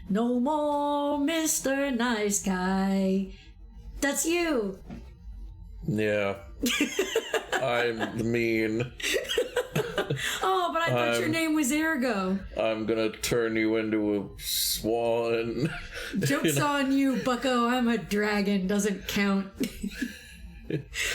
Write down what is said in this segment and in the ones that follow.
No more Mr. Nice Guy. That's you. Yeah. I'm mean. Oh, but I thought your name was Ergo. I'm gonna turn you into a swan. Joke's on you, bucko. I'm a dragon. Doesn't count.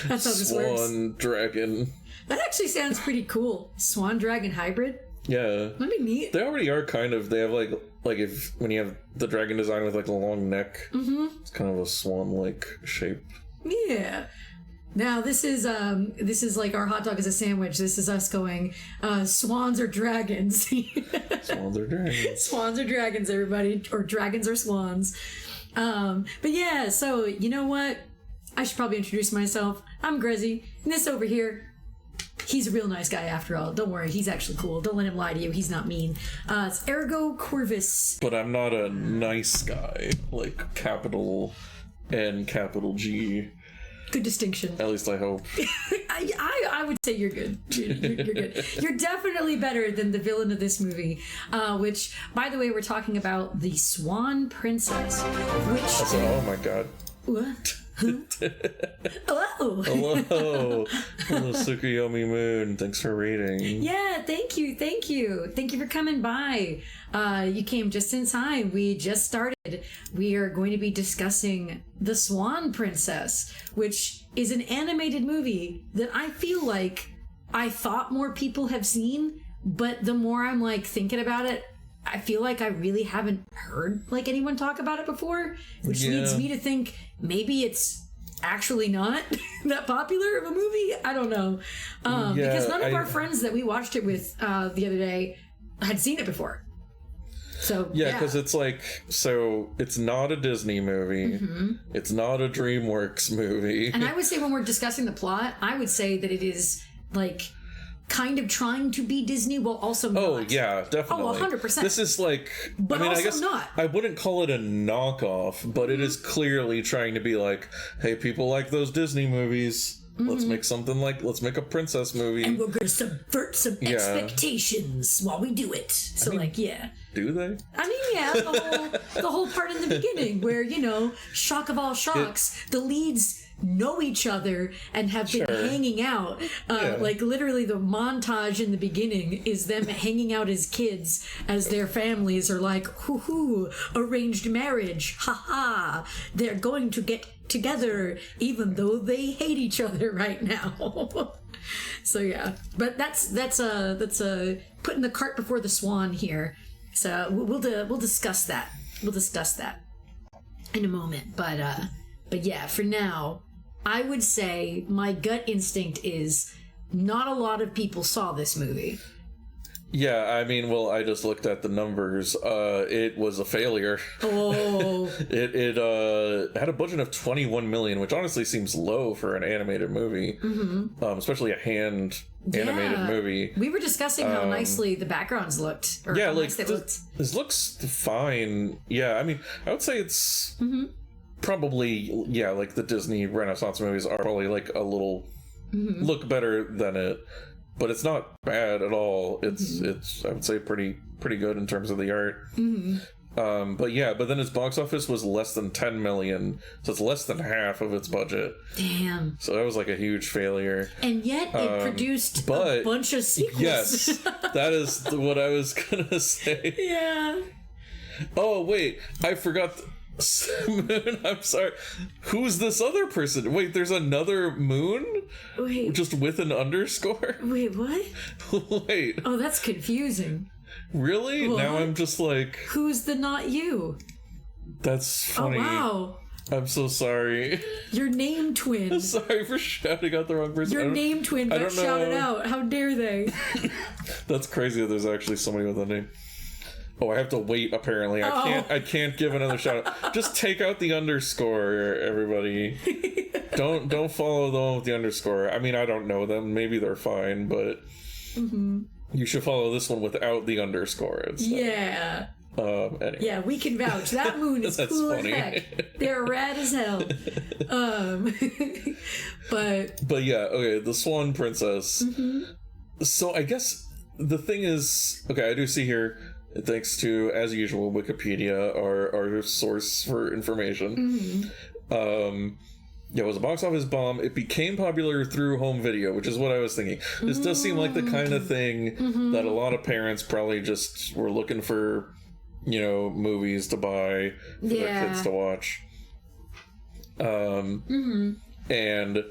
That's how this works. Swan dragon. That actually sounds pretty cool. Swan dragon hybrid? Yeah. That'd be neat. They already are kind of. They have like if when you have the dragon design with like a long neck, it's kind of a swan-like shape. Yeah. Now this is like our hot dog is a sandwich. This is us going, swans or dragons. Swans are dragons. Swans or dragons, everybody, or dragons or swans. But yeah, so you know what? I should probably introduce myself. I'm Grezy, and this over here, he's a real nice guy after all. Don't worry, he's actually cool. Don't let him lie to you. He's not mean. It's Ergo Corvus. But I'm not a nice guy, like capital N, capital G. Good distinction. At least I hope. I would say you're good. You're good. You're definitely better than the villain of this movie, which, by the way, we're talking about the Swan Princess, which... Also, oh my god. What? Hello. Hello, Tsukuyomi Moon. Thanks for reading. Yeah, thank you for coming by. You came just in time. We just started. We are going to be discussing the Swan Princess, which is an animated movie that I feel like I thought more people have seen, but the more I'm like thinking about it, I feel like I really haven't heard like anyone talk about it before, which leads me to think maybe it's actually not that popular of a movie. I don't know. Because none of our friends that we watched it with the other day had seen it before. So yeah, because it's like, so it's not a Disney movie. It's not a DreamWorks movie. And I would say when we're discussing the plot, I would say that it is like kind of trying to be Disney while also not. Oh, yeah, definitely. Oh, 100%. This is like, but I mean, also I guess not. I wouldn't call it a knockoff, but it is clearly trying to be like, hey, people like those Disney movies. Let's make something like, let's make a princess movie. And we're going to subvert some expectations while we do it. So, I mean, yeah. Do they? I mean, yeah, the whole part in the beginning where, you know, shock of all shocks, the leads know each other and have been hanging out. Like, literally, the montage in the beginning is them hanging out as kids as their families are like, hoo-hoo, arranged marriage, ha-ha, they're going to get together even though they hate each other right now. So, yeah. But that's putting the cart before the swan here. So we'll discuss that. We'll discuss that in a moment. But yeah, for now, I would say my gut instinct is not a lot of people saw this movie. Yeah, I mean, well, I just looked at the numbers. It was a failure. Oh. It had a budget of $21 million, which honestly seems low for an animated movie, especially a hand animated movie. We were discussing how nicely the backgrounds looked. Or how nice they looked. This looks fine. Yeah, I mean, I would say it's probably, like the Disney Renaissance movies are probably like a little look better than it. But it's not bad at all. It's I would say pretty good in terms of the art. But then its box office was less than 10 million, so it's less than half of its budget. Damn. So that was like a huge failure. And yet it produced a bunch of sequels. Yes, that is what I was gonna say. Yeah. Oh wait, I forgot. Moon, I'm sorry. Who's this other person? Wait, there's another Moon? Wait. Just with an underscore? Wait, what? Wait. Oh, that's confusing. Really? What? Now I'm just like... Who's the not you? That's funny. Oh, wow. I'm so sorry. Your name twin. I'm sorry for shouting out the wrong person. Your name twin got shouted out. How dare they? That's crazy that there's actually somebody with that name. Oh, I have to wait, apparently. I can't give another shout out. Just take out the underscore, everybody. Don't follow the one with the underscore. I mean, I don't know them. Maybe they're fine, but you should follow this one without the underscore instead. Yeah. Anyway. Yeah, we can vouch. That Moon is cool as heck. They're rad as hell. But yeah, okay, the Swan Princess. So I guess the thing is, okay, I do see here thanks to, as usual, Wikipedia, our source for information. Yeah, it was a box office bomb. It became popular through home video, which is what I was thinking. This does seem like the kind of thing that a lot of parents probably just were looking for, movies to buy for their kids to watch. And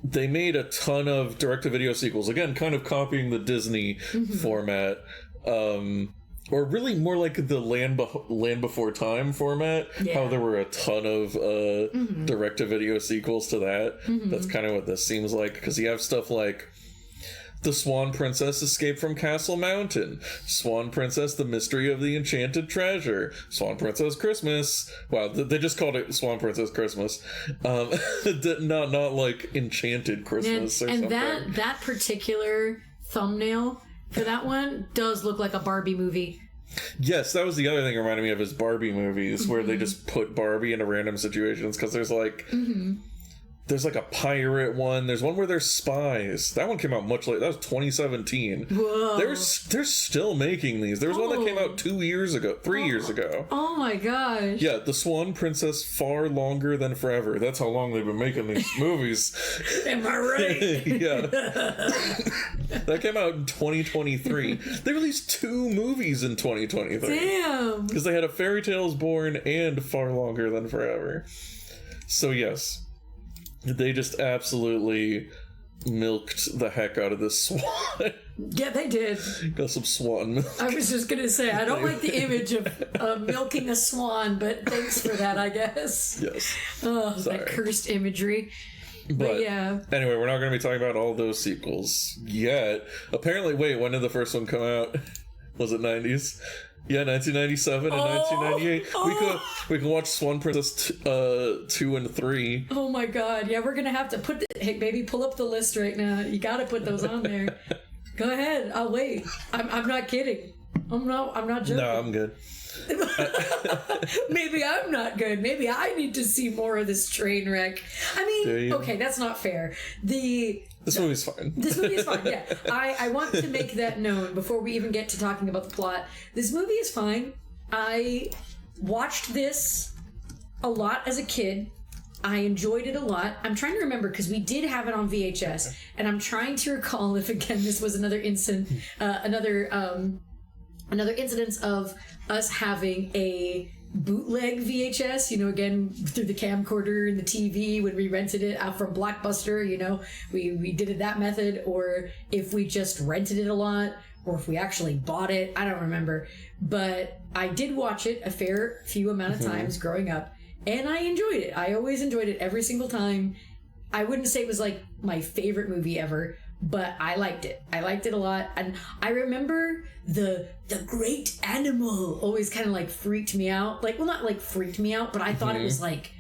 they made a ton of direct-to-video sequels, again, kind of copying the Disney format. Or really more like the Land Before Time format. How there were a ton of direct-to-video sequels to that. That's kind of what this seems like, because you have stuff like The Swan Princess Escaped from Castle Mountain, Swan Princess The Mystery of the Enchanted Treasure, Swan Princess Christmas. Wow, they just called it Swan Princess Christmas. Not like Enchanted Christmas or something. And that particular thumbnail for that one does look like a Barbie movie. Yes, that was the other thing it reminded me of, is Barbie movies, where they just put Barbie into random situations, because there's like there's like a pirate one, there's one where there's spies. That one came out much later. That was 2017. Whoa. They're still making these. There was one that came out 3 years ago. Oh my gosh. Yeah, The Swan Princess Far Longer Than Forever. That's how long they've been making these movies. Am I right? Yeah. That came out in 2023. They released 2 movies in 2023. Damn. Because they had A Fairy Tale Is Born and Far Longer Than Forever. So yes, they just absolutely milked the heck out of this swan. Yeah, they did. Got some swan milk. I was just gonna say, I don't like the image of milking a swan, but thanks for that, I guess. Yes. Oh, that cursed imagery. But yeah. Anyway, we're not going to be talking about all those sequels yet. Apparently, wait, when did the first one come out? Was it 90s? Yeah, 1997 and 1998. We can watch Swan Princess 2 and 3. Oh my god. Yeah, we're going to have to hey, baby, pull up the list right now. You got to put those on there. Go ahead. I'll wait. I'm not kidding. I'm not joking. No, I'm good. Maybe I'm not good. Maybe I need to see more of this train wreck. I mean, okay, that's not fair. This movie's fine. This movie is fine, yeah. I want to make that known before we even get to talking about the plot. This movie is fine. I watched this a lot as a kid. I enjoyed it a lot. I'm trying to remember, because we did have it on VHS, and I'm trying to recall if, again, this was another incidence of us having a bootleg VHS, again, through the camcorder and the TV when we rented it out from Blockbuster, we did it that method, or if we just rented it a lot, or if we actually bought it. I don't remember. But I did watch it a fair few amount of times growing up, and I enjoyed it. I always enjoyed it every single time. I wouldn't say it was like my favorite movie ever, but I liked it. I liked it a lot. And I remember the great animal always kind of like freaked me out. Like, well, not like freaked me out, but I thought it was like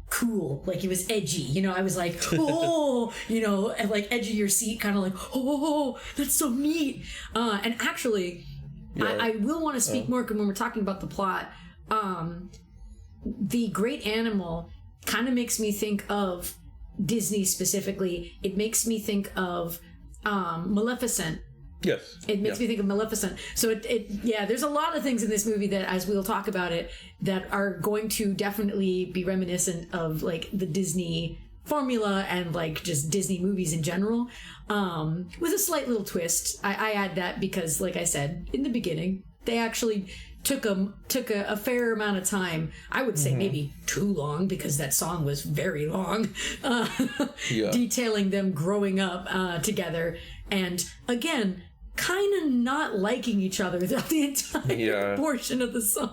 cool. Like it was edgy. I was like, oh, and like edge of your seat, kind of like, oh, that's so neat. And actually, yeah. I will want to speak more when we're talking about the plot. The great animal kind of makes me think of Disney specifically. It makes me think of Maleficent. Yes. It makes me think of Maleficent. So there's a lot of things in this movie that, as we'll talk about it, that are going to definitely be reminiscent of like the Disney formula and like just Disney movies in general, with a slight little twist. I add that because, like I said in the beginning, they actually took a fair amount of time. I would say maybe too long, because that song was very long, detailing them growing up together, and again, kind of not liking each other throughout the entire portion of the song.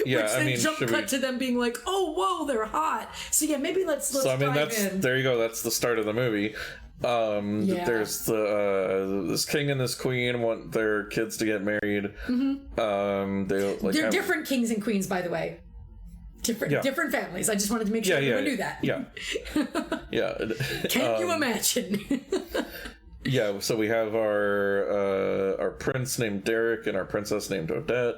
Yeah, which then cut to them being like, "Oh, whoa, they're hot." So yeah, maybe let's dive in. There you go. That's the start of the movie. There's this king and this queen want their kids to get married. They're different kings and queens, by the way. Different families. I just wanted to make sure everyone knew that. Yeah. Can you imagine? Yeah, so we have our prince named Derek and our princess named Odette.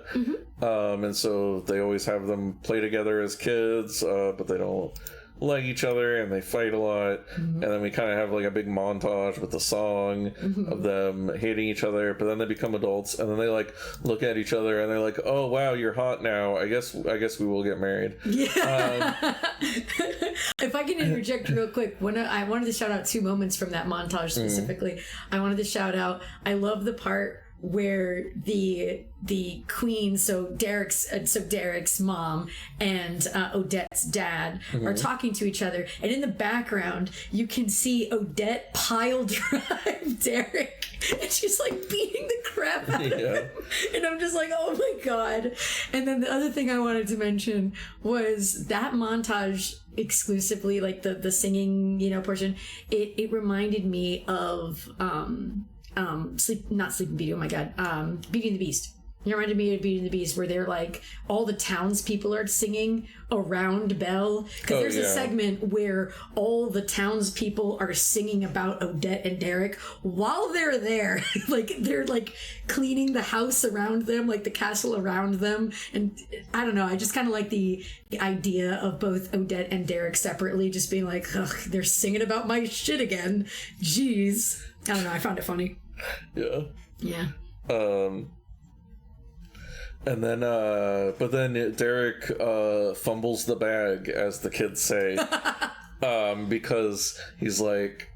And so they always have them play together as kids, but they don't like each other and they fight a lot. And then we kind of have like a big montage with the song of them hating each other, but then they become adults and then they like look at each other and they're like, oh wow, you're hot now, I guess we will get married. If I can interject real quick, I wanted to shout out 2 moments from that montage specifically. I wanted to shout out, I love the part where the queen, so Derek's mom and Odette's dad are talking to each other, and in the background you can see Odette pile drive Derek, and she's like beating the crap out of him, and I'm just like, oh my god. And then the other thing I wanted to mention was that montage exclusively, like the singing, portion, it reminded me of not Sleeping Beauty, oh my god, Beauty and the Beast. It reminded me of Beauty and the Beast, where they're like, all the townspeople are singing around Belle. Because there's a segment where all the townspeople are singing about Odette and Derek while they're there. Like, they're like cleaning the house around them, like the castle around them. And I don't know, I just kind of like the idea of both Odette and Derek separately just being like, ugh, they're singing about my shit again. Jeez. I don't know, I found it funny. Yeah. And then, but then Derek fumbles the bag, as the kids say, because he's like,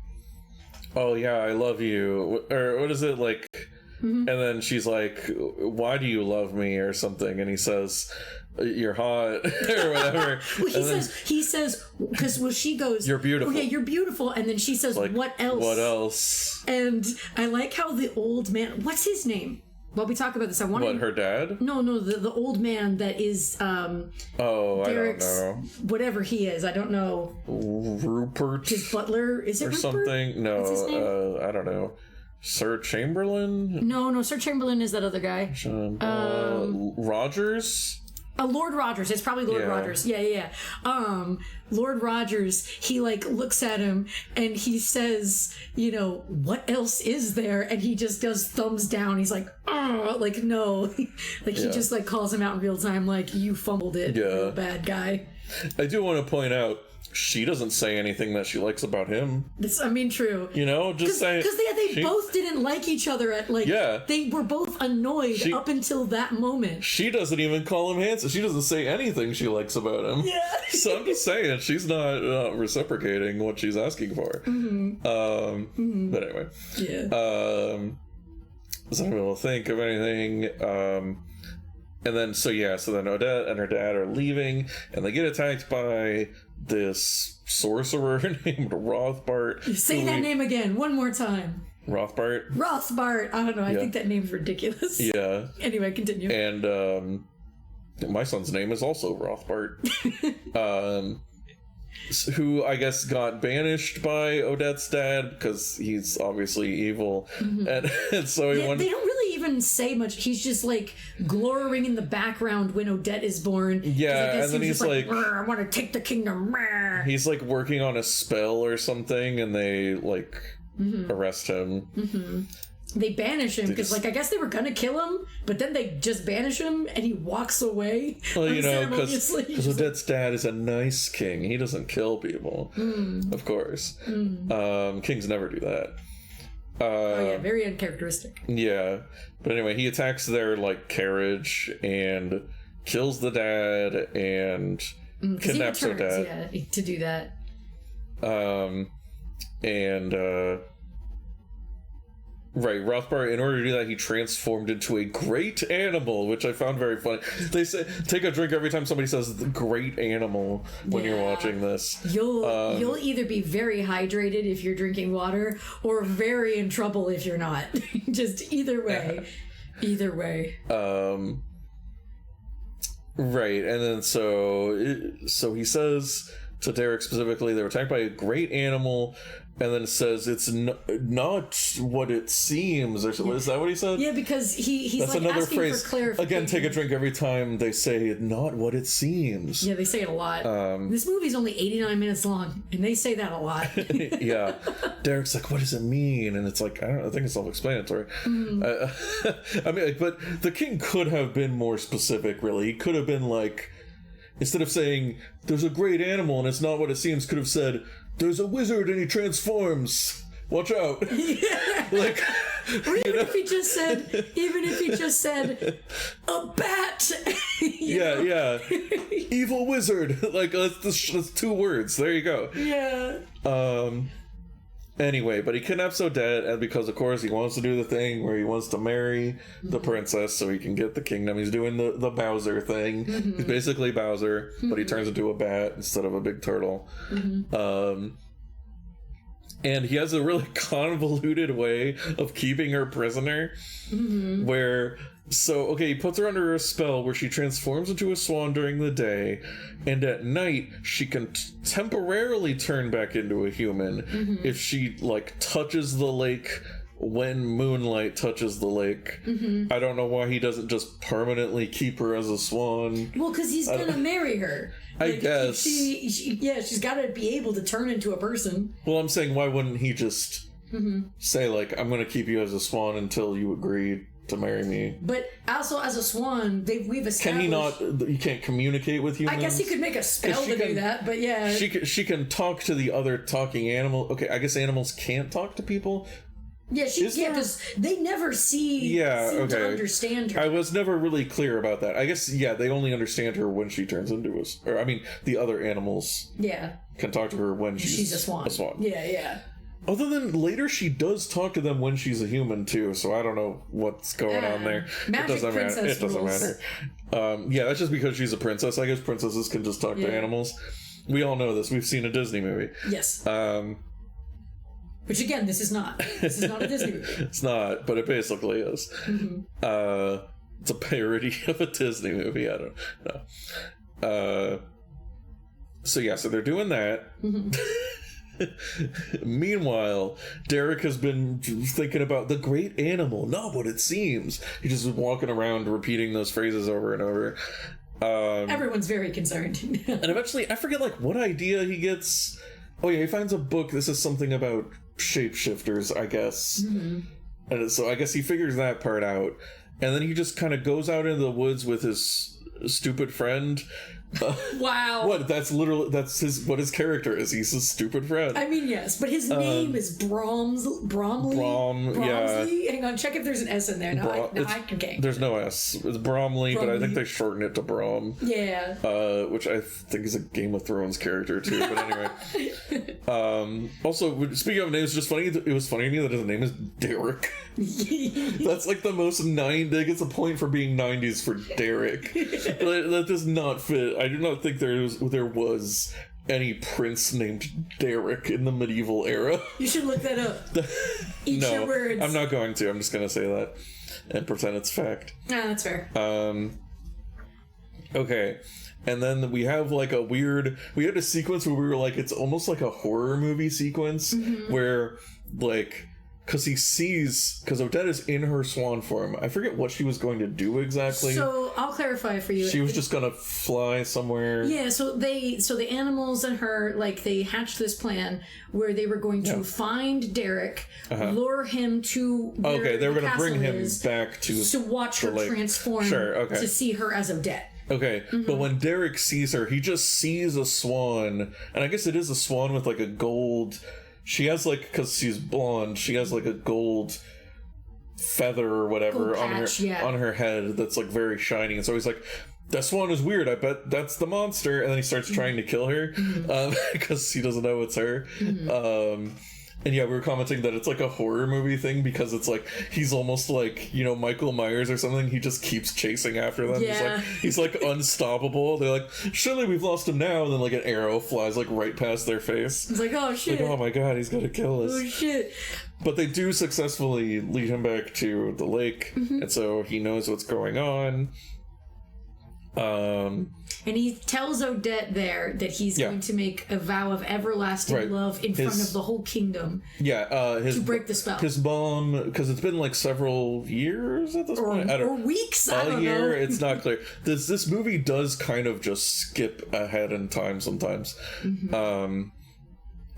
"Oh yeah, I love you," or what is it like? And then she's like, "Why do you love me?" or something, and he says, "You're hot," or whatever. Well, he says, because she goes, "You're beautiful." Oh yeah, you're beautiful, and then she says, like, "What else?" What else? And I like how the old man, what's his name? While we talk about this, I want to... What, her dad? No, the old man that is Derek's, I don't know. Whatever he is, I don't know. Rupert? His butler? Is it or Rupert? Something? No, what's his name? I don't know. Sir Chamberlain? No, Sir Chamberlain is that other guy. Rogers? Lord Rogers. It's probably Lord Rogers. Yeah. Lord Rogers, he like looks at him and he says, what else is there? And he just does thumbs down. He's like, oh, like, no. Like he just like calls him out in real time, like, you fumbled it, real bad guy. I do want to point out, she doesn't say anything that she likes about him. True. Just saying. Because they both didn't like each other at, like, they were both annoyed up until that moment. She doesn't even call him handsome. She doesn't say anything she likes about him. Yeah. So I'm just saying, she's not reciprocating what she's asking for. But anyway. Yeah. So I'm able to think of anything. And then, so then Odette and her dad are leaving, and they get attacked by this sorcerer named Rothbart. Say that name again, one more time. Rothbart? Rothbart! I don't know, I think that name's ridiculous. Yeah. Anyway, continue. And, my son's name is also Rothbart. Who I guess got banished by Odette's dad because he's obviously evil, and so he wanted. They don't really even say much. He's just like glorying in the background when Odette is born. Yeah, and then he's like, "I want to take the kingdom." He's like working on a spell or something, and they like arrest him. They banish him because, like, I guess they were gonna kill him, but then they just banish him and he walks away. Well, because Odette's dad is a nice king. He doesn't kill people, of course. Kings never do that. Very uncharacteristic. Yeah, but anyway, he attacks their like carriage and kills the dad and kidnaps Odette. Yeah, to do that. Right, Rothbart, in order to do that, he transformed into a great animal, which I found very funny. They say, take a drink every time somebody says the great animal when you're watching this. You'll either be very hydrated if you're drinking water, or very in trouble if you're not. Just either way. Either way. Right, and then so he says to Derek specifically, they were attacked by a great animal, and then it says it's not what it seems. Or is that what he said? Yeah, because he's that's like another asking phrase. For clarification. Again, take a drink every time they say not what it seems. Yeah, they say it a lot. This movie's only 89 minutes long, and they say that a lot. Yeah, Derek's like, what does it mean? And it's like, I think it's self-explanatory. I mean, but the king could have been more specific. Really, he could have been like, instead of saying, there's a great animal and it's not what it seems, could have said, there's a wizard and he transforms. Watch out. Yeah. Like, or even if he just said, a bat. Yeah. Evil wizard. Like, that's 2 words. There you go. Yeah. Anyway, but he kidnaps Odette, and because, of course, he wants to do the thing where he wants to marry the princess so he can get the kingdom. He's doing the Bowser thing. He's basically Bowser, but he turns into a bat instead of a big turtle. And he has a really convoluted way of keeping her prisoner, where... So, okay, he puts her under a spell where she transforms into a swan during the day, and at night, she can temporarily turn back into a human if she, like, touches the lake when moonlight touches the lake. I don't know why he doesn't just permanently keep her as a swan. Well, because he's gonna marry her. I guess. She's gotta be able to turn into a person. Well, I'm saying, why wouldn't he just say, like, I'm gonna keep you as a swan until you agree to marry me? But also, as a swan, we've established... Can he not... You can't communicate with humans? I guess he could make a spell to do that, but yeah. She can talk to the other talking animal. Okay, I guess animals can't talk to people? Yeah, she can't, because they never seem to understand her. I was never really clear about that. I guess, they only understand her when she turns into a... the other animals can talk to her when she's a swan. Yeah. Other than later, she does talk to them when she's a human too, so I don't know what's going on there. It doesn't matter. That's just because she's a princess. I guess princesses can just talk to animals. We all know this. We've seen a Disney movie. Yes. Which again, this is not. This is not a Disney movie. It's not, but it basically is. It's a parody of a Disney movie. I don't know. So they're doing that. Meanwhile, Derek has been thinking about the great animal, not what it seems. He's just walking around repeating those phrases over and over. Everyone's very concerned. And eventually, I forget what idea he gets. Oh yeah, he finds a book. This is something about shapeshifters, I guess. And so I guess he figures that part out. And then he just kind of goes out into the woods with his stupid friend. Wow. What what his character is. He's a stupid friend. I mean, yes, but his name is Bromley. Yeah. Hang on, check if there's an S in there. Okay. There's no S. It's Bromley, but I think they shorten it to Brom. Yeah. Which I think is a Game of Thrones character too. But anyway. Also, speaking of names, just funny. It was funny to me that his name is Derek. That's like the most that gets a point for being 90s for Derek. That does not fit. I do not think there was any prince named Derek in the medieval era. You should look that up. Eat your words. I'm not going to. I'm just going to say that and pretend it's fact. Ah, that's fair. Okay. And then we have we had a sequence where we were like, it's almost like a horror movie sequence where because Odette is in her swan form. I forget what she was going to do exactly. So I'll clarify for you. She was just gonna fly somewhere. Yeah, so the animals and her, they hatched this plan where they were going to find Derek, lure him to where they were the gonna bring him is, back to watch her transform to see her as Odette. Okay, but when Derek sees her, he just sees a swan, and I guess it is a swan with a gold... She has because she's blonde, she has a gold feather or whatever on her head that's very shiny, and so he's like, that swan is weird, I bet that's the monster, and then he starts trying to kill her because he doesn't know it's her. And we were commenting that it's a horror movie thing because it's he's almost Michael Myers or something. He just keeps chasing after them. Yeah. He's unstoppable. They're like, surely we've lost him now. And then an arrow flies right past their face. It's oh shit. Oh my god, he's gonna kill us. Oh shit. But they do successfully lead him back to the lake, and so he knows what's going on. And he tells Odette there that he's going to make a vow of everlasting love in front of the whole kingdom. To break the spell. His mom, because it's been several years at this point. Or weeks, I don't know. It's not clear. This movie does kind of just skip ahead in time sometimes.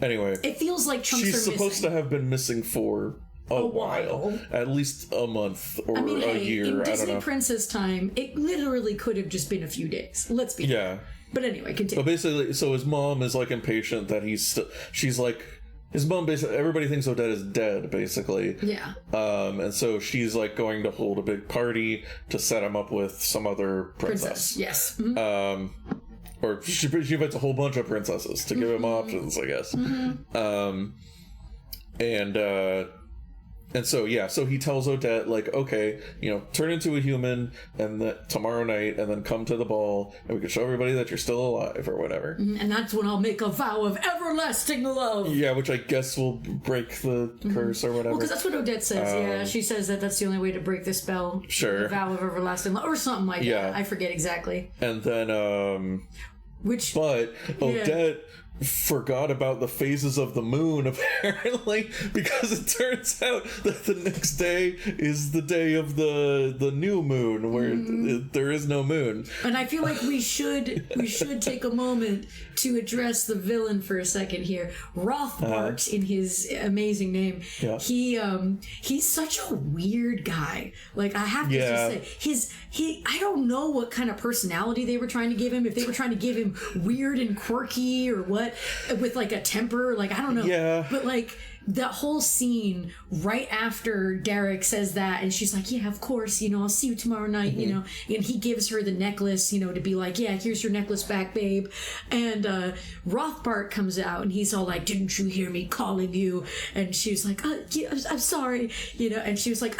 Anyway. It feels like chunks she's are supposed to have been missing for a while. At least a month or a year. In I Disney don't know. Princess time, it literally could have just been a few days. Let's be honest. But anyway, continue. But basically, so his mom is like impatient that she's like, his mom basically, everybody thinks Odette is dead, basically. Yeah. And so she's like going to hold a big party to set him up with some other princess. Yes. Mm-hmm. Or she invites a whole bunch of princesses to give him options, I guess. Mm-hmm. And so, yeah, so he tells Odette, like, okay, turn into a human and that tomorrow night, and then come to the ball, and we can show everybody that you're still alive or whatever. And that's when I'll make a vow of everlasting love. Yeah, which I guess will break the curse or whatever. Well, because that's what Odette says. Yeah, she says that that's the only way to break the spell. Sure. The vow of everlasting love, or something like that. I forget exactly. And then, But Odette forgot about the phases of the moon, apparently, because it turns out that the next day is the day of the new moon, where there is no moon. And I feel like we should take a moment to address the villain for a second here. Rothbart, in his amazing name. Yeah. He's such a weird guy. Like, I have to just say, I don't know what kind of personality they were trying to give him, if they were trying to give him weird and quirky or what, with like a temper, like, I don't know. Yeah. But like, that whole scene right after Derek says that, and she's like, yeah, of course, I'll see you tomorrow night, and he gives her the necklace, to be like, yeah, here's your necklace back, babe. And Rothbart comes out and he's all like, didn't you hear me calling you? And she was like, yeah, I'm sorry, and she was like,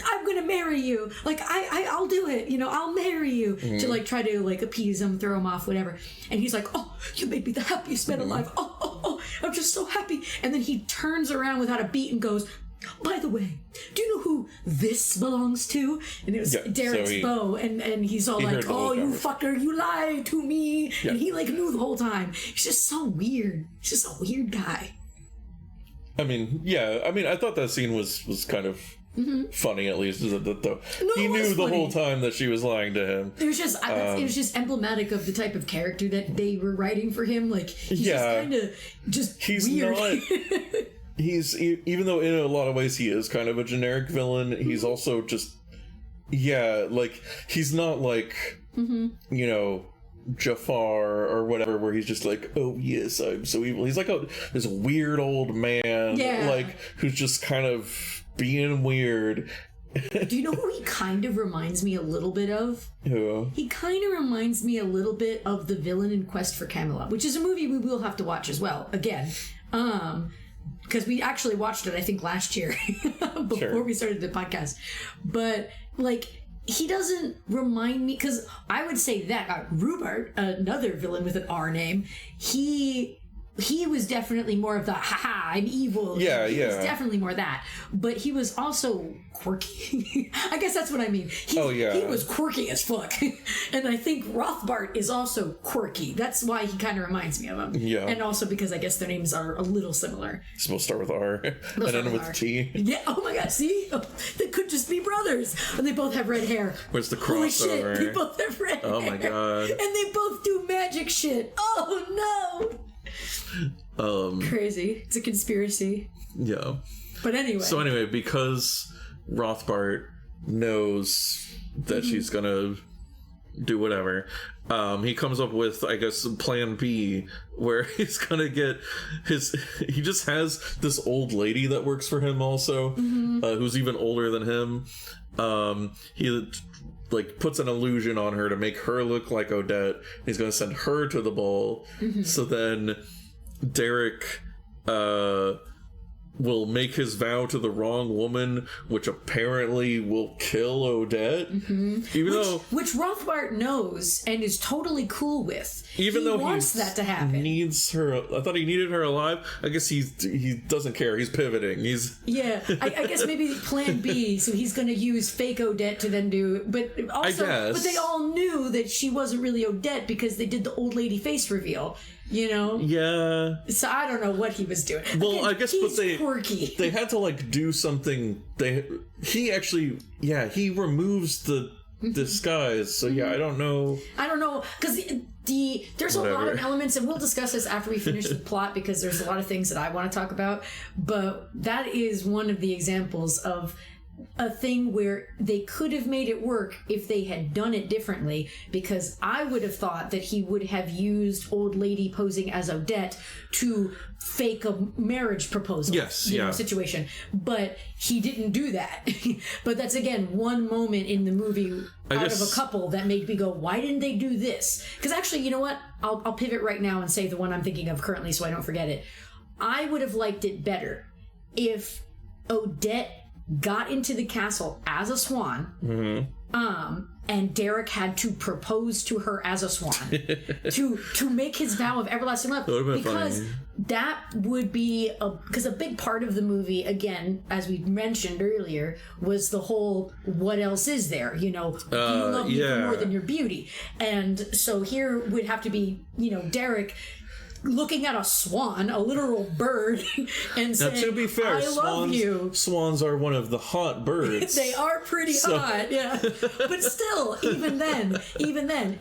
I'm gonna marry you. Like, I'll do it. I'll marry you. To like try to like appease him, throw him off, whatever. And he's like, oh, you made me the happiest man alive. Oh, I'm just so happy. And then he turns around without a beat and goes, by the way, do you know who this belongs to? And it was Derek's bow. And he's all like, oh, you fucker, you lied to me. Yeah. And he like knew the whole time. He's just so weird. He's just a weird guy. I mean, I thought that scene was kind of funny, at least. He knew the whole time that she was lying to him. It was just emblematic of the type of character that they were writing for him. Like, he's just kind of he's weird. Not. Even though in a lot of ways he is kind of a generic villain, he's also just like, he's not like Jafar or whatever, where he's just like, oh yes, I'm so evil. He's like this weird old man, like, who's just kind of being weird. Do you know who he kind of reminds me a little bit of? Who? He kind of reminds me a little bit of the villain in Quest for Camelot, which is a movie we will have to watch as well, again. Because we actually watched it, I think, last year before we started the podcast. But, like, he doesn't remind me, because I would say that Rupert, another villain with an R name, he was definitely more of the haha, I'm evil. He was definitely more that. But he was also quirky. I guess that's what I mean. He was quirky as fuck. And I think Rothbart is also quirky. That's why he kind of reminds me of him. Yeah. And also because I guess their names are a little similar. It's supposed to start with R and end with T. Yeah. Oh my god, see? Oh, they could just be brothers. And they both have red hair. Where's the crossover? Holy shit, they both have red hair. Oh my god. And they both do magic shit. Oh no. Crazy. It's a conspiracy. Yeah. But anyway. So anyway, because Rothbart knows that she's gonna do whatever, he comes up with, I guess, plan B, where he's gonna get he just has this old lady that works for him also, who's even older than him. He like puts an illusion on her to make her look like Odette. He's gonna send her to the ball. So then Derek will make his vow to the wrong woman, which apparently will kill Odette. Which Rothbart knows and is totally cool with. Even though he wants that to happen. Needs her. I thought he needed her alive. I guess he doesn't care. He's pivoting. I guess maybe plan B. So he's going to use fake Odette to then do. But also, but they all knew that she wasn't really Odette because they did the old lady face reveal. Yeah. So I don't know what he was doing. Well, again, I guess, but quirky. They had to like do something. He removes the disguise. So I don't know because there's a lot of elements, and we'll discuss this after we finish the plot, because there's a lot of things that I want to talk about. But that is one of the examples of a thing where they could have made it work if they had done it differently, because I would have thought that he would have used old lady posing as Odette to fake a marriage proposal situation, but he didn't do that. But that's again one moment in the movie out of a couple that made me go, why didn't they do this? Because actually, you know what, I'll pivot right now and say the one I'm thinking of currently so I don't forget it. I would have liked it better if Odette got into the castle as a swan, and Derek had to propose to her as a swan to make his vow of everlasting love. Because funny. That would be because a big part of the movie, again, as we mentioned earlier, was the whole "what else is there?" Do you love me for more than your beauty? And so here would have to be, Derek looking at a swan, a literal bird, and saying, now, to be fair, I love you. Swans are one of the hot birds. They are pretty hot, yeah. But still, even then,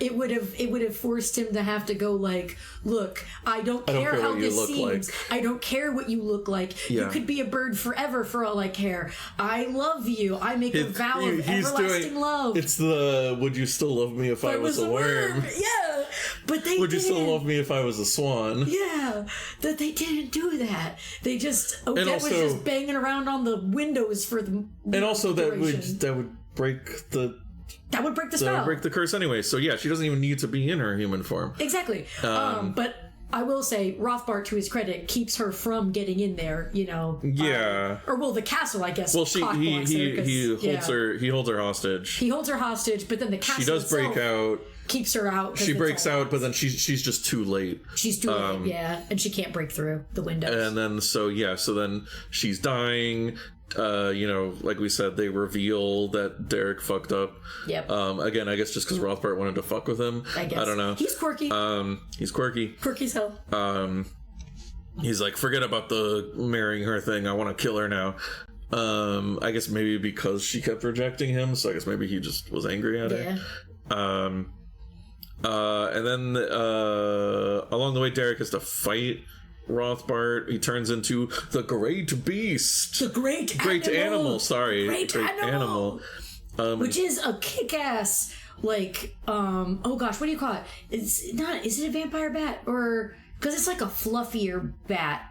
it would have forced him to have to go like, look, I don't care how this seems. I don't care what you look like. Yeah. You could be a bird forever for all I care. I love you. I make a vow of everlasting love. It's the, would you still love me if I was a worm? Yeah. But they would you still love me if I was a swan? Yeah, that they didn't do that. They just Odette was just banging around on the windows for the and also duration. that would break the spell. That would break the curse anyway. So yeah, she doesn't even need to be in her human form. Exactly. But I will say, Rothbart, to his credit, keeps her from getting in there. Yeah. The castle, I guess. Well, he holds her hostage. He holds her hostage, but then the castle. She does break out. Keeps her out. She breaks out, but then she's just too late. She's too late, yeah, and she can't break through the windows. And then so then she's dying. Like we said, they reveal that Derek fucked up. Yep. Again, I guess just because Rothbart wanted to fuck with him. I don't know. He's quirky. He's quirky. Quirky as hell. He's like, forget about the marrying her thing. I want to kill her now. I guess maybe because she kept rejecting him, so I guess maybe he just was angry at her. Yeah. And then along the way, Derek has to fight Rothbart. He turns into the Great Beast. The Great Animal. Sorry. Great Animal. Which is a kick-ass, oh gosh, what do you call it? Is it a vampire bat? Or, because it's like a fluffier bat.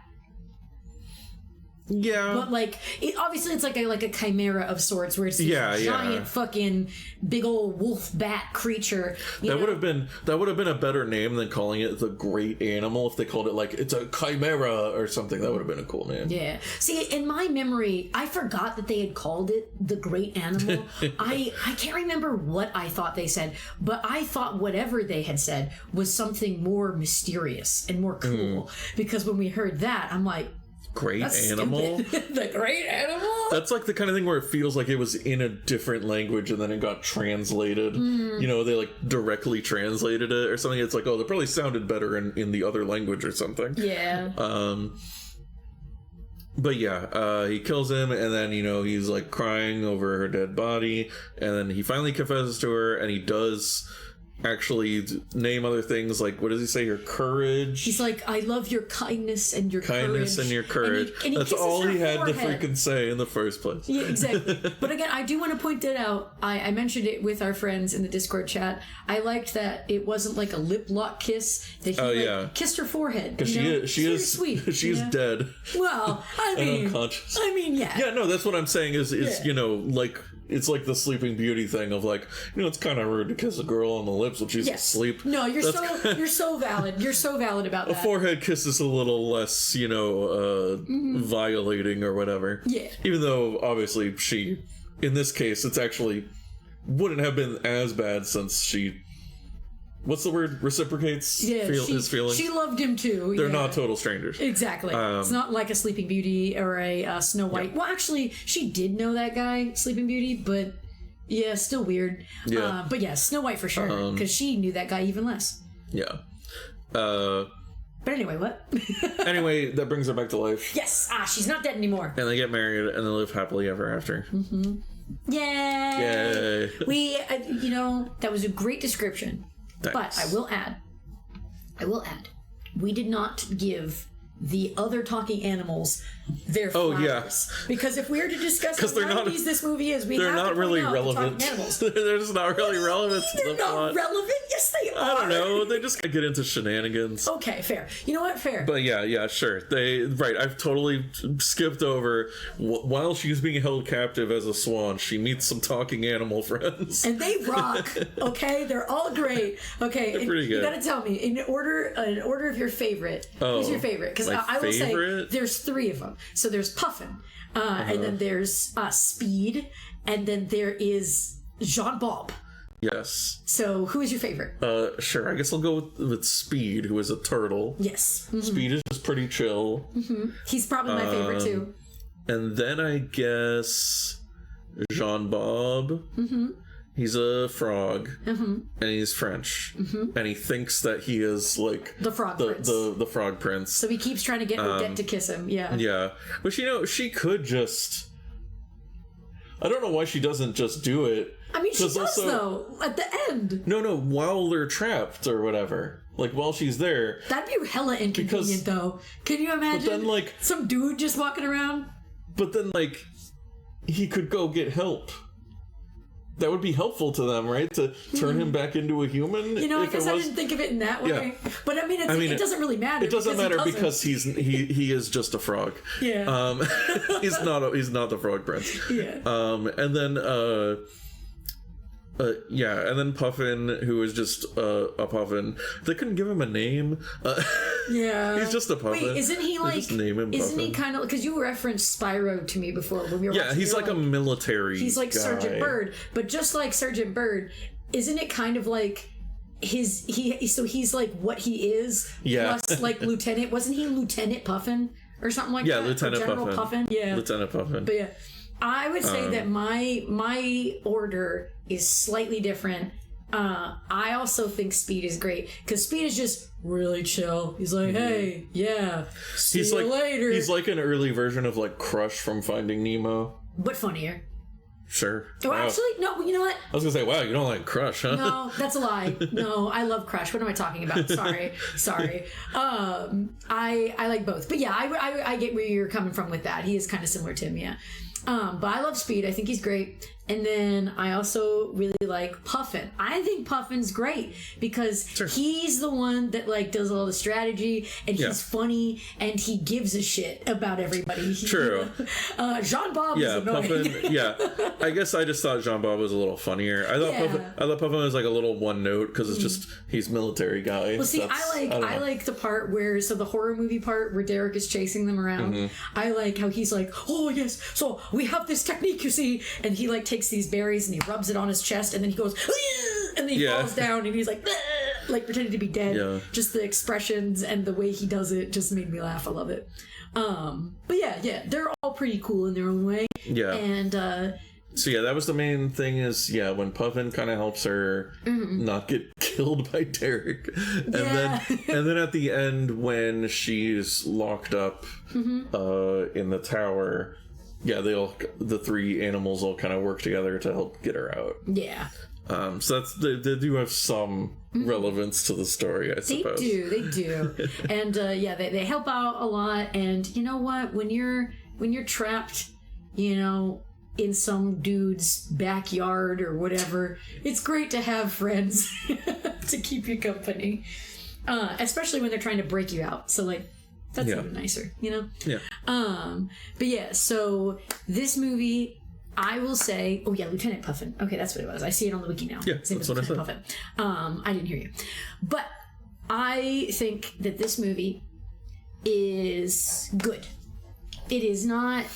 Yeah, but obviously it's like a chimera of sorts, where it's this giant fucking big old wolf bat creature. That would have been a better name than calling it the Great Animal. If they called it it's a chimera or something, that would have been a cool name. Yeah. See, in my memory, I forgot that they had called it the Great Animal. I can't remember what I thought they said, but I thought whatever they had said was something more mysterious and more cool. Because when we heard that, I'm like, Great Animal? The Great Animal? That's like the kind of thing where it feels like it was in a different language and then it got translated. They directly translated it or something. It's like, oh, that probably sounded better in the other language or something. Yeah. But yeah, he kills him, and then, he's crying over her dead body, and then he finally confesses to her, and he does actually name other things, what does he say? Your courage. He's like, I love your kindness and your courage. And your courage. And he That's all he had to freaking say in the first place. Yeah, exactly. But again, I do want to point that out. I mentioned it with our friends in the Discord chat. I liked that it wasn't like a lip lock kiss, that he kissed her forehead. Because she is sweet. She is dead. Well, I mean, and unconscious. Yeah. Yeah, no, that's what I'm saying is it's like the Sleeping Beauty thing of it's kind of rude to kiss a girl on the lips when she's asleep. No, you're so valid. You're so valid about that. A forehead kiss is a little less, violating or whatever. Yeah. Even though obviously she, in this case, it's actually wouldn't have been as bad since she. What's the word? Reciprocates his feelings. She loved him too. They're not total strangers. Exactly. It's not like a Sleeping Beauty or a Snow White. Yeah. Well, actually, she did know that guy, Sleeping Beauty, but yeah, still weird. Yeah. But yeah, Snow White for sure, because she knew that guy even less. Yeah. But anyway, what? Anyway, that brings her back to life. Yes. She's not dead anymore. And they get married and they live happily ever after. Mm-hmm. Yay! We, that was a great description. Thanks. But I will add, we did not give the other talking animals, they're flowers. Because if we were to discuss how 90s this movie is, we have to point out the talking animals. They're just not really relevant to the plot. They're not relevant? Yes, they are. I don't know. They just get into shenanigans. Okay, fair. You know what? Fair. But yeah, sure. I've totally skipped over while she's being held captive as a swan, she meets some talking animal friends. And they rock, okay? They're all great. Okay, they're pretty good. You gotta tell me, in order of your favorite, who's your favorite? Because I will say there's 3 of them. So there's Puffin, and then there's Speed, and then there is Jean Bob. Yes. So who is your favorite? Sure. I guess I'll go with Speed, who is a turtle. Yes. Mm-hmm. Speed is just pretty chill. Mm-hmm. He's probably my favorite too. And then I guess Jean Bob. Mm-hmm. He's a frog, and he's French, and he thinks that he is like the frog prince. The frog prince. So he keeps trying to get Odette to kiss him. Yeah. Yeah, but she could just. I don't know why she doesn't just do it. I mean, she does though at the end. No, while they're trapped or whatever. Like while she's there. That'd be hella inconvenient though. Can you imagine? But then, like, some dude just walking around. But then, like, he could go get help. That would be helpful to them, right? To turn him back into a human. You know, I guess I didn't think of it in that way. Yeah. But I mean, it doesn't really matter. It doesn't matter because he is just a frog. Yeah. He's not the frog prince. Yeah. And then and then Puffin, who is just a Puffin. They couldn't give him a name. Yeah. He's just a Puffin. Wait, isn't he like... Just name him isn't Puffin. he kind of... Because you referenced Spyro to me before when we were watching. He's like a military He's like guy. Sergeant Bird. But just like Sergeant Bird, isn't it kind of like... So he's like what he is, plus like Lieutenant... Wasn't he Lieutenant Puffin? Or something like that? Yeah, Lieutenant General Puffin. Yeah. Lieutenant Puffin. But yeah, I would say that my order is slightly different. I also think Speed is great because Speed is just really chill. He's like, hey, see you later. He's like an early version of like Crush from Finding Nemo, but funnier. Sure. Oh, wow. Actually, no. You know what? I was gonna say, wow, you don't like Crush, huh? No, that's a lie. No, I love Crush. What am I talking about? Sorry. I like both, but yeah, I get where you're coming from with that. He is kind of similar to him, yeah. But I love Speed. I think he's great. And then I also really like Puffin. I think Puffin's great because he's the one that like does all the strategy and he's funny and he gives a shit about everybody. True. Jean Bob is annoying. Puffin, I guess I just thought Jean Bob was a little funnier. I thought Puffin was like a little one note because it's just he's military guy. Well, see, I like the part where the horror movie part where Derek is chasing them around. I like how he's like, oh yes, so we have this technique, you see, and he like takes these berries and he rubs it on his chest and then he goes and then he falls down and he's like pretending to be dead. Just the expressions and the way he does it just made me laugh. I love it. But yeah, they're all pretty cool in their own way. And so that was the main thing is when Puffin kind of helps her not get killed by Derek, and then at the end when she's locked up in the tower. Yeah, the 3 animals all kind of work together to help get her out. Yeah. So they do have some relevance to the story, I suppose. They do. And they help out a lot. And you know what? When you're trapped, in some dude's backyard or whatever, it's great to have friends to keep you company. Especially when they're trying to break you out. So like. That's even nicer, Yeah. But yeah, so this movie, I will say, Lieutenant Puffin. Okay, that's what it was. I see it on the wiki now. Yeah, that's what I said. Puffin. I didn't hear you. But I think that this movie is good. It is not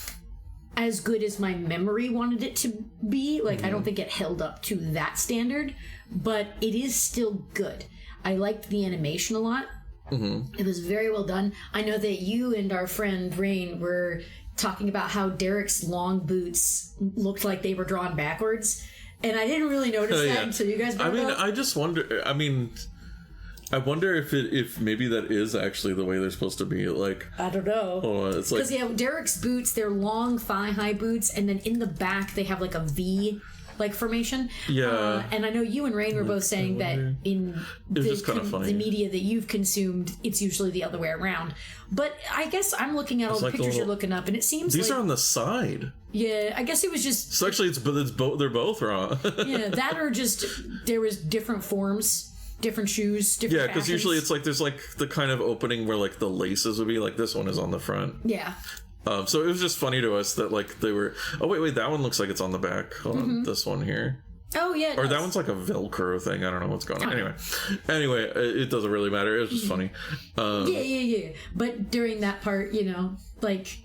as good as my memory wanted it to be. Like, I don't think it held up to that standard, but it is still good. I liked the animation a lot. It was very well done. I know that you and our friend Rain were talking about how Derek's long boots looked like they were drawn backwards, and I didn't really notice that until you guys brought it up. I just wonder. I wonder if maybe that is actually the way they're supposed to be. Like, I don't know. It's like because Derek's boots, they're long thigh-high boots, and then in the back they have like a V like formation. Yeah. And I know you and Rain were both saying that in the media that you've consumed, it's usually the other way around. But I guess I'm looking at all the pictures you're looking up, and it seems these are on the side. Yeah, I guess it was just. So actually, it's both. They're both wrong. Yeah, that or just there was different forms. Different shoes, different Yeah, because usually it's like there's like the kind of opening where like the laces would be, like this one is on the front. Yeah. So it was just funny to us that like they were. Oh wait, that one looks like it's on the back. Hold on, this one here. Oh yeah. Or that one's like a Velcro thing. I don't know what's going on. Anyway, it doesn't really matter. It was just funny. Yeah. But during that part, like.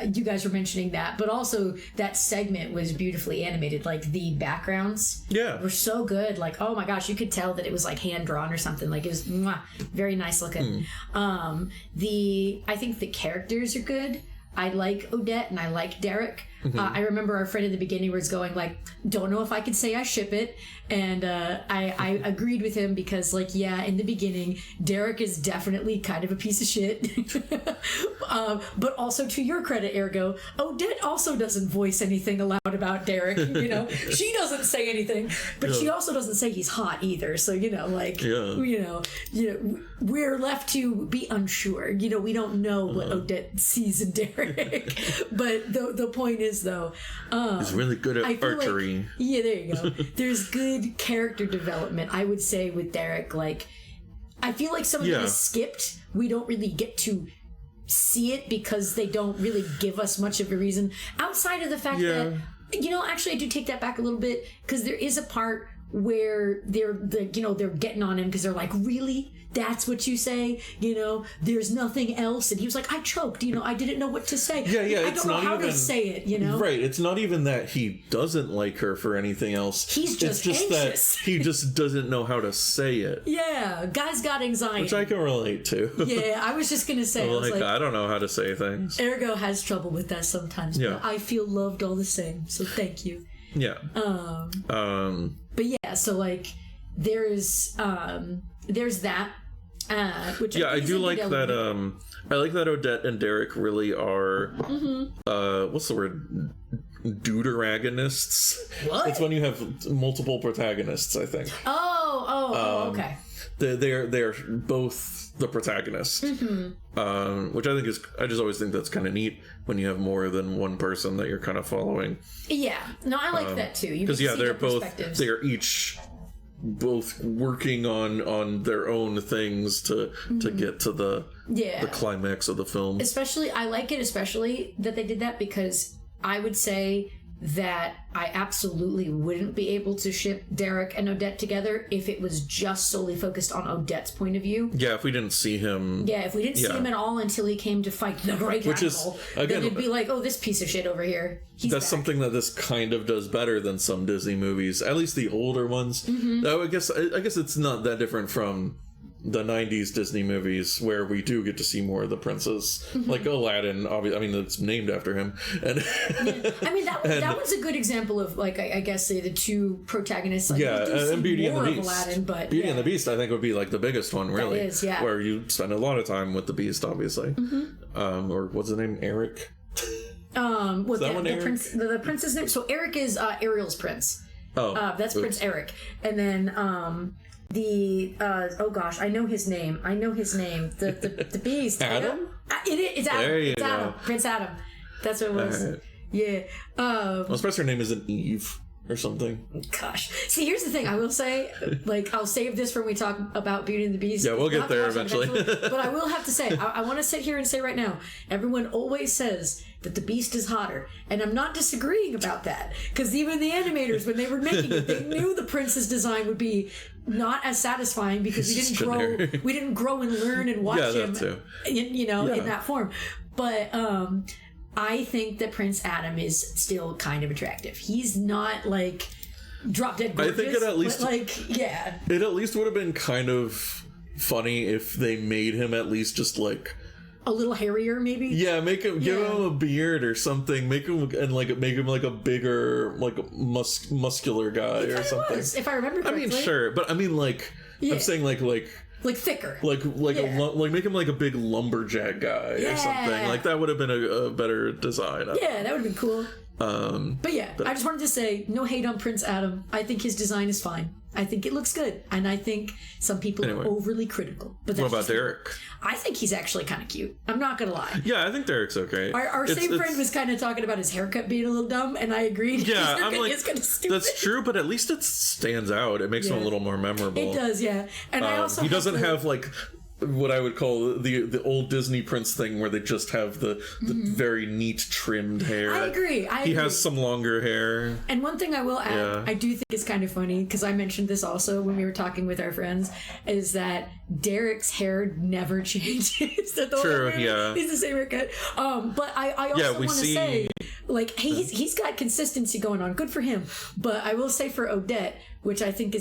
You guys were mentioning that, but also that segment was beautifully animated. Like the backgrounds were so good. Like, oh my gosh, you could tell that it was like hand drawn or something. Like it was very nice looking. I think the characters are good. I like Odette and I like Derek. I remember our friend in the beginning was going like, don't know if I could say I ship it. And I agreed with him because like, yeah, in the beginning, Derek is definitely kind of a piece of shit. But also to your credit, Ergo, Odette also doesn't voice anything aloud about Derek. She doesn't say anything, but she also doesn't say he's hot either. So, we're left to be unsure. We don't know what Odette sees in Derek. But the point is, though, he's really good at archery. Like, yeah, there you go. There's good character development, I would say, with Derek. Like, I feel like some of it is skipped. We don't really get to see it because they don't really give us much of a reason outside of the fact that, actually I do take that back a little bit, because there is a part where they're getting on him because they're like, really? That's what you say? There's nothing else. And he was like, I choked. I didn't know what to say. Yeah. I don't know how to say it, Right. It's not even that he doesn't like her for anything else. He's just anxious. That he just doesn't know how to say it. Yeah. Guy's got anxiety. Which I can relate to. Yeah. I was just going to say. I don't know how to say things. Ergo has trouble with that sometimes. Yeah. But I feel loved all the same. So thank you. Yeah. But yeah, so like there's that. Which I do like that. I like that Odette and Derek really are. What's the word? Deuteragonists. What? It's when you have multiple protagonists, I think. Okay. They're both the protagonists, which I think is. I just always think that's kind of neat when you have more than one person that you're kind of following. Yeah, no, I like that too. Because they're both. They're each both working on their own things to get to the climax of the film. I like it especially that they did that, because I would say that I absolutely wouldn't be able to ship Derek and Odette together if it was just solely focused on Odette's point of view. Yeah, if we didn't see him. Yeah, if we didn't see him at all until he came to fight the Great Animal, then it'd be like, oh, this piece of shit over here. That's back. Something that this kind of does better than some Disney movies, at least the older ones. I guess it's not that different from the 90s Disney movies, where we do get to see more of the princes, like Aladdin. Obviously, I mean, it's named after him. And that was a good example of, like, I guess the two protagonists. Like, and Beauty and the Beast. Aladdin, but Beauty and the Beast, I think, would be like the biggest one, really. That is, yeah. Where you spend a lot of time with the Beast, obviously. Or what's the name? Eric. The prince's name. So Eric is Ariel's prince. That's Prince Eric, and then oh gosh, I know his name. The Beast. Adam? It's Adam. There you it's go. Adam. Prince Adam. That's what it was. Right. Yeah. I suppose her name isn't Eve or something. Gosh. See, here's the thing. I will say, like, I'll save this for when we talk about Beauty and the Beast. Yeah, we'll get there eventually. But I will have to say, I want to sit here and say right now, everyone always says that the Beast is hotter. And I'm not disagreeing about that. Because even the animators, when they were making it, they knew the prince's design would be not as satisfying because we didn't grow and learn and watch him in that form. But I think that Prince Adam is still kind of attractive. He's not like drop dead gorgeous. I think it at least it at least would have been kind of funny if they made him at least just like a little hairier, maybe. Yeah, give him a beard or something. Make him like a bigger, like a muscular guy or something. If I remember correctly. I mean, sure, but I mean, like I'm saying, like thicker, like make him like a big lumberjack guy or something. Like that would have been a better design. Yeah, that would have been cool. But yeah, I just wanted to say, no hate on Prince Adam. I think his design is fine. I think it looks good, and I think some people are overly critical. But what about Derek? I think he's actually kind of cute. I'm not gonna lie. Yeah, I think Derek's okay. Our same friend was kind of talking about his haircut being a little dumb, and I agreed. Yeah, I'm like, it's kind of stupid. That's true, but at least it stands out. It makes him a little more memorable. It does, yeah. And I also he doesn't have like what I would call the old Disney Prince thing, where they just have the very neat trimmed hair. I agree. He has some longer hair. And one thing I will add, I do think it's kind of funny, because I mentioned this also when we were talking with our friends, is that Derek's hair never changes. True, yeah. He's the same haircut. But I also want to say, like, he's got consistency going on. Good for him. But I will say for Odette, which I think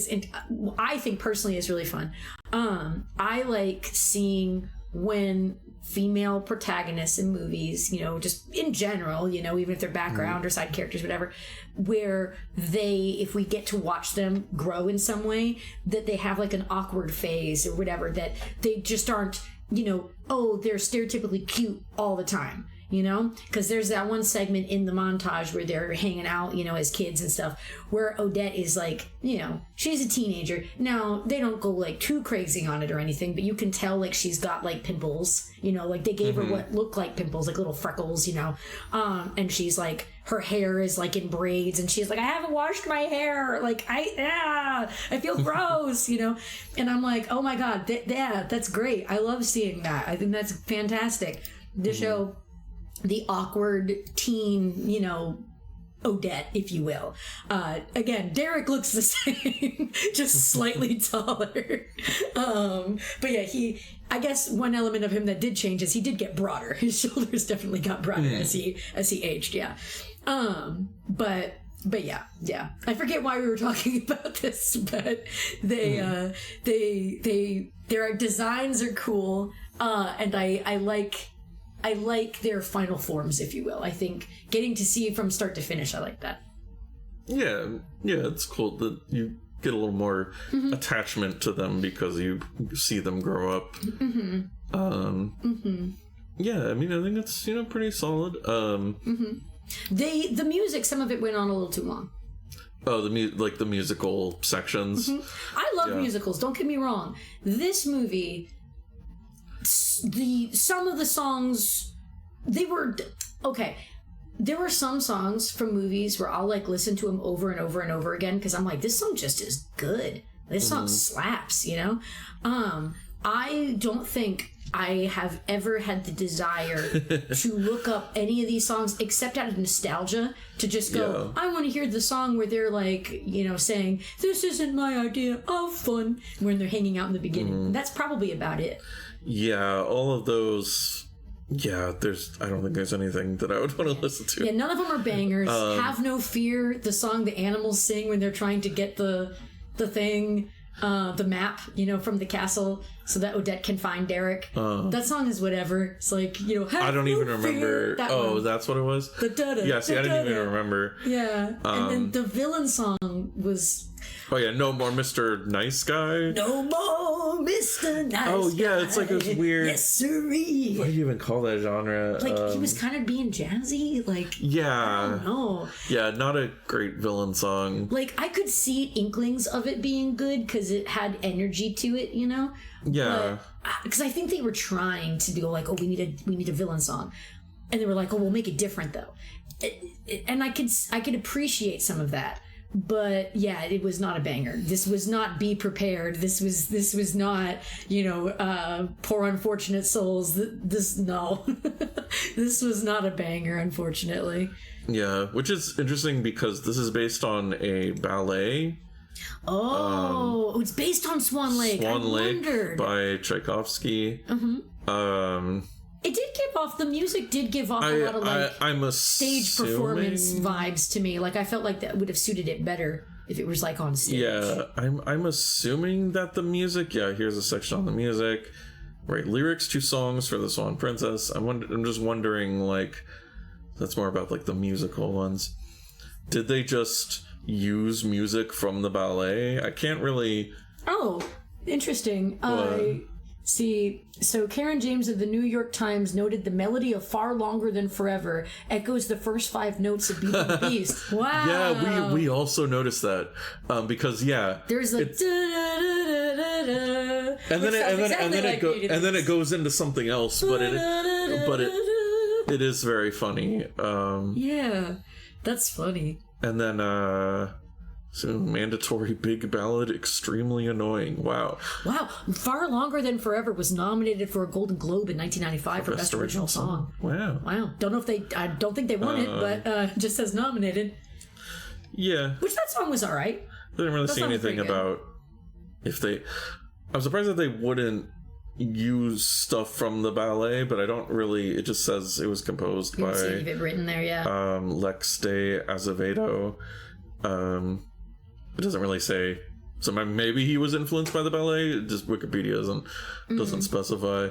I think personally is really fun. I like seeing when female protagonists in movies, you know, just in general, you know, even if they're background or side characters, whatever, where if we get to watch them grow in some way, that they have like an awkward phase or whatever, that they just aren't, you know, oh, they're stereotypically cute all the time. You know, because there's that one segment in the montage where they're hanging out, you know, as kids and stuff, where Odette is like, you know, she's a teenager. Now, they don't go like too crazy on it or anything, but you can tell like she's got like pimples, you know, like they gave her what looked like pimples, like little freckles, you know, and she's like, her hair is like in braids, and she's like, I haven't washed my hair, like I feel gross, you know. And I'm like, oh my god, that's great. I love seeing that. I think that's fantastic. The show the awkward teen, you know, Odette, if you will. Again, Derek looks the same, just slightly taller. But yeah, I guess one element of him that did change is he did get broader. His shoulders definitely got broader as he aged, yeah. But yeah. I forget why we were talking about this, but their designs are cool, and I like their final forms, if you will. I think getting to see from start to finish, I like that. Yeah, it's cool that you get a little more attachment to them because you see them grow up. Yeah, I mean, I think it's, you know, pretty solid. The music, some of it went on a little too long. Oh, the musical sections. I love musicals, don't get me wrong. This movie, some of the songs, they were okay. There were some songs from movies where I'll like listen to them over and over and over again because I'm like, this song just is good. This song slaps, you know. I don't think I have ever had the desire to look up any of these songs except out of nostalgia, to just go, I want to hear the song where they're like, you know, saying, this isn't my idea of fun, when they're hanging out in the beginning. That's probably about it. Yeah, all of those. Yeah, I don't think there's anything that I would want to listen to. Yeah, none of them are bangers. Have No Fear, the song the animals sing when they're trying to get the thing, the map, you know, from the castle, so that Odette can find Derek. That song is whatever. It's like, you know, I don't even remember. That's what it was? Yeah, see, I didn't even remember. Yeah, and then the villain song was... Oh yeah, No More Mr. Nice Guy. No more Mr. Nice Guy. Oh yeah, it's like this weird... Yes, sirree. What do you even call that genre? Like, he was kind of being jazzy, like... Yeah. I don't know. Yeah, not a great villain song. Like, I could see inklings of it being good, because it had energy to it, you know? Yeah. Because I think they were trying to do, like, oh, we need a villain song. And they were like, oh, we'll make it different, though. And I could appreciate some of that. But yeah, it was not a banger. This was not Be Prepared. This was not, you know, Poor Unfortunate Souls. No. This was not a banger, unfortunately. Yeah, which is interesting because this is based on a ballet. Oh, it's based on Swan Lake. Swan Lake by Tchaikovsky. It did give off, the music did give off a lot of like stage performance vibes to me. Like, I felt like that would have suited it better if it was like on stage. Yeah, I'm assuming that the music, here's a section on the music. Right, lyrics to songs for the Swan Princess. I'm just wondering, like, that's more about like the musical ones. Did they just use music from the ballet? I can't really... Oh, interesting. See, so Karen James of the New York Times noted the melody of Far Longer Than Forever echoes the first 5 notes of Beauty and the Beast. Wow. Yeah, we also noticed that because there's like and then it goes into something else, but it is very funny. Yeah, that's funny. And then so mandatory big ballad, extremely annoying. Wow. Far Longer Than Forever was nominated for a Golden Globe in 1995 for Best Original Song. Wow. Don't know if I don't think they won it, but just says nominated. Yeah. Which that song was alright. I didn't really see anything about if they... I'm surprised that they wouldn't use stuff from the ballet, but I don't really... It just says it was composed by... See any of it written there, yeah. Lex de Azevedo. It doesn't really say. So maybe he was influenced by the ballet. Just Wikipedia doesn't specify.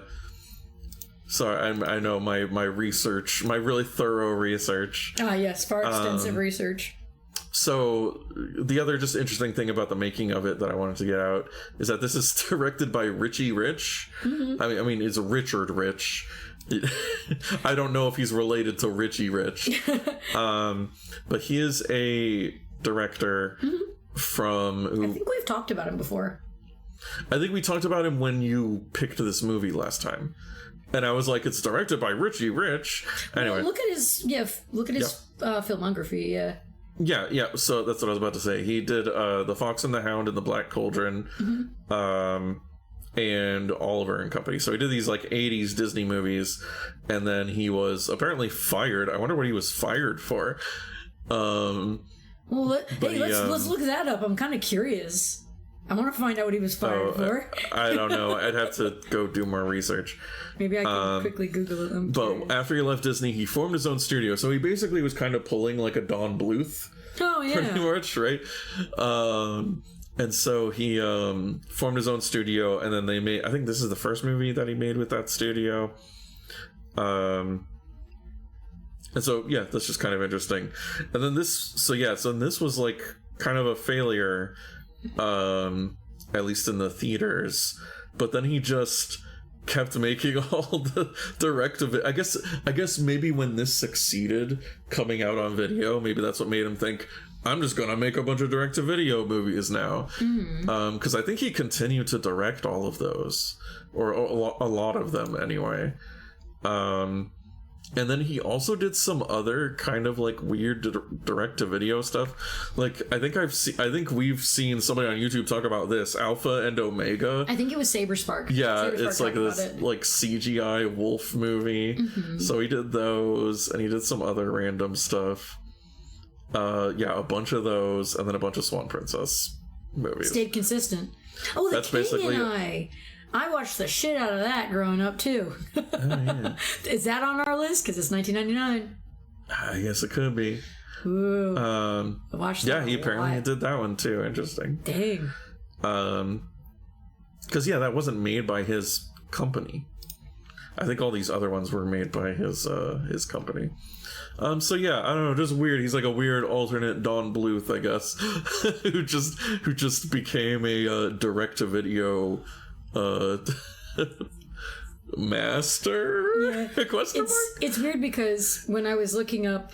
Sorry, I know my research, my really thorough research. Yes, far extensive research. So the other just interesting thing about the making of it that I wanted to get out is that this is directed by Richie Rich. I mean, it's Richard Rich. I don't know if he's related to Richie Rich, but he is a director from... I think we've talked about him before. I think we talked about him when you picked this movie last time. And I was like, it's directed by Richie Rich. Anyway. Well, look at his filmography, Yeah, so that's what I was about to say. He did The Fox and the Hound and The Black Cauldron, and Oliver and Company. So he did these like 80s Disney movies, and then he was apparently fired. I wonder what he was fired for. Let's look that up. I'm kind of curious. I want to find out what he was fired for. I don't know. I'd have to go do more research. Maybe I can quickly Google it. But after he left Disney, he formed his own studio. So he basically was kind of pulling like a Don Bluth. Oh, yeah. Pretty much, right? And so he formed his own studio, and then they made... I think this is the first movie that he made with that studio. And so, yeah, that's just kind of interesting. And then this was like kind of a failure, at least in the theaters. But then he just kept making all the direct-to-video. I guess maybe when this succeeded coming out on video, maybe that's what made him think, I'm just gonna make a bunch of direct-to-video movies now. Because I think he continued to direct all of those, or a lot of them anyway. And then he also did some other kind of like weird direct-to-video stuff. Like I think we've seen somebody on YouTube talk about this, Alpha and Omega. I think it was Saberspark. Yeah, it's like this like CGI wolf movie. So he did those, and he did some other random stuff. A bunch of those, and then a bunch of Swan Princess movies. Stayed consistent. Oh, that's basically I watched the shit out of that growing up too. Oh, yeah. Is that on our list? Because it's 1999. I guess it could be. Ooh. I watched that. Yeah, he apparently did that one too. Interesting. Dang. Because that wasn't made by his company. I think all these other ones were made by his company. So yeah, I don't know, just weird. He's like a weird alternate Don Bluth, I guess, who just became a direct-to-video master. Yeah. Question mark? It's weird because when I was looking up,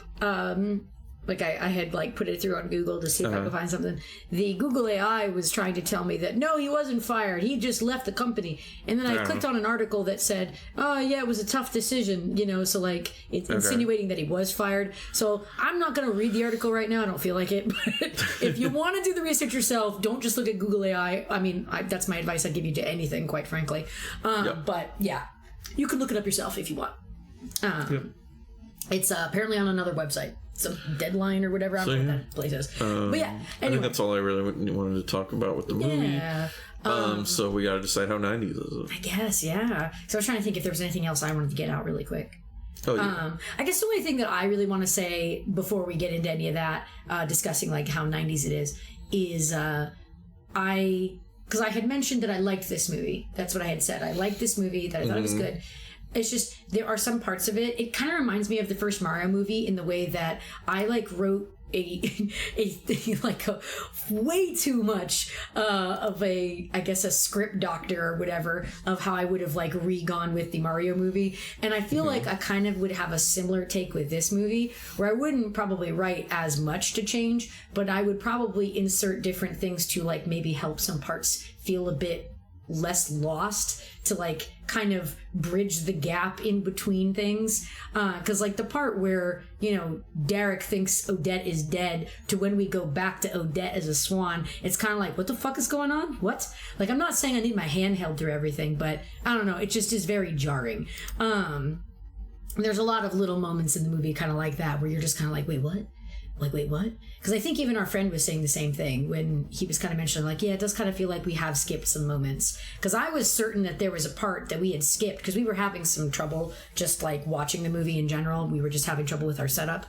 like I had like put it through on Google to see if I could find something. The Google AI was trying to tell me that no, he wasn't fired. He just left the company. And then I clicked on an article that said, "Oh yeah, it was a tough decision." So like it's insinuating that he was fired. So I'm not going to read the article right now. I don't feel like it. But if you want to do the research yourself, don't just look at Google AI. I mean, that's my advice I'd give you to anything, quite frankly. But yeah, you can look it up yourself if you want. It's apparently on another website. Some Deadline or whatever. I don't know what that place is. But yeah, anyway. I think that's all I really wanted to talk about with the movie. Yeah. So we gotta decide how 90s is. I guess, yeah. So I was trying to think if there was anything else I wanted to get out really quick. Oh, yeah. I guess the only thing that I really want to say before we get into any of that, discussing like how 90s it is because I had mentioned that I liked this movie. That's what I had said. I liked this movie, that I thought it was good. It's just, there are some parts of it. It kind of reminds me of the first Mario movie in the way that I like wrote like a way too much of a, I guess, a script doctor or whatever of how I would have like re-gone with the Mario movie. And I feel like I kind of would have a similar take with this movie, where I wouldn't probably write as much to change, but I would probably insert different things to like maybe help some parts feel a bit less lost, to like kind of bridge the gap in between things, because like the part where, you know, Derek thinks Odette is dead to when we go back to Odette as a swan, it's kind of like, what the fuck is going on? What? Like, I'm not saying I need my hand held through everything, but I don't know, it just is very jarring. There's a lot of little moments in the movie kind of like that, where you're just kind of like, wait, what? Like, wait, what? Because I think even our friend was saying the same thing when he was kind of mentioning, like, yeah, it does kind of feel like we have skipped some moments. Because I was certain that there was a part that we had skipped, because we were having some trouble just, like, watching the movie in general. We were just having trouble with our setup.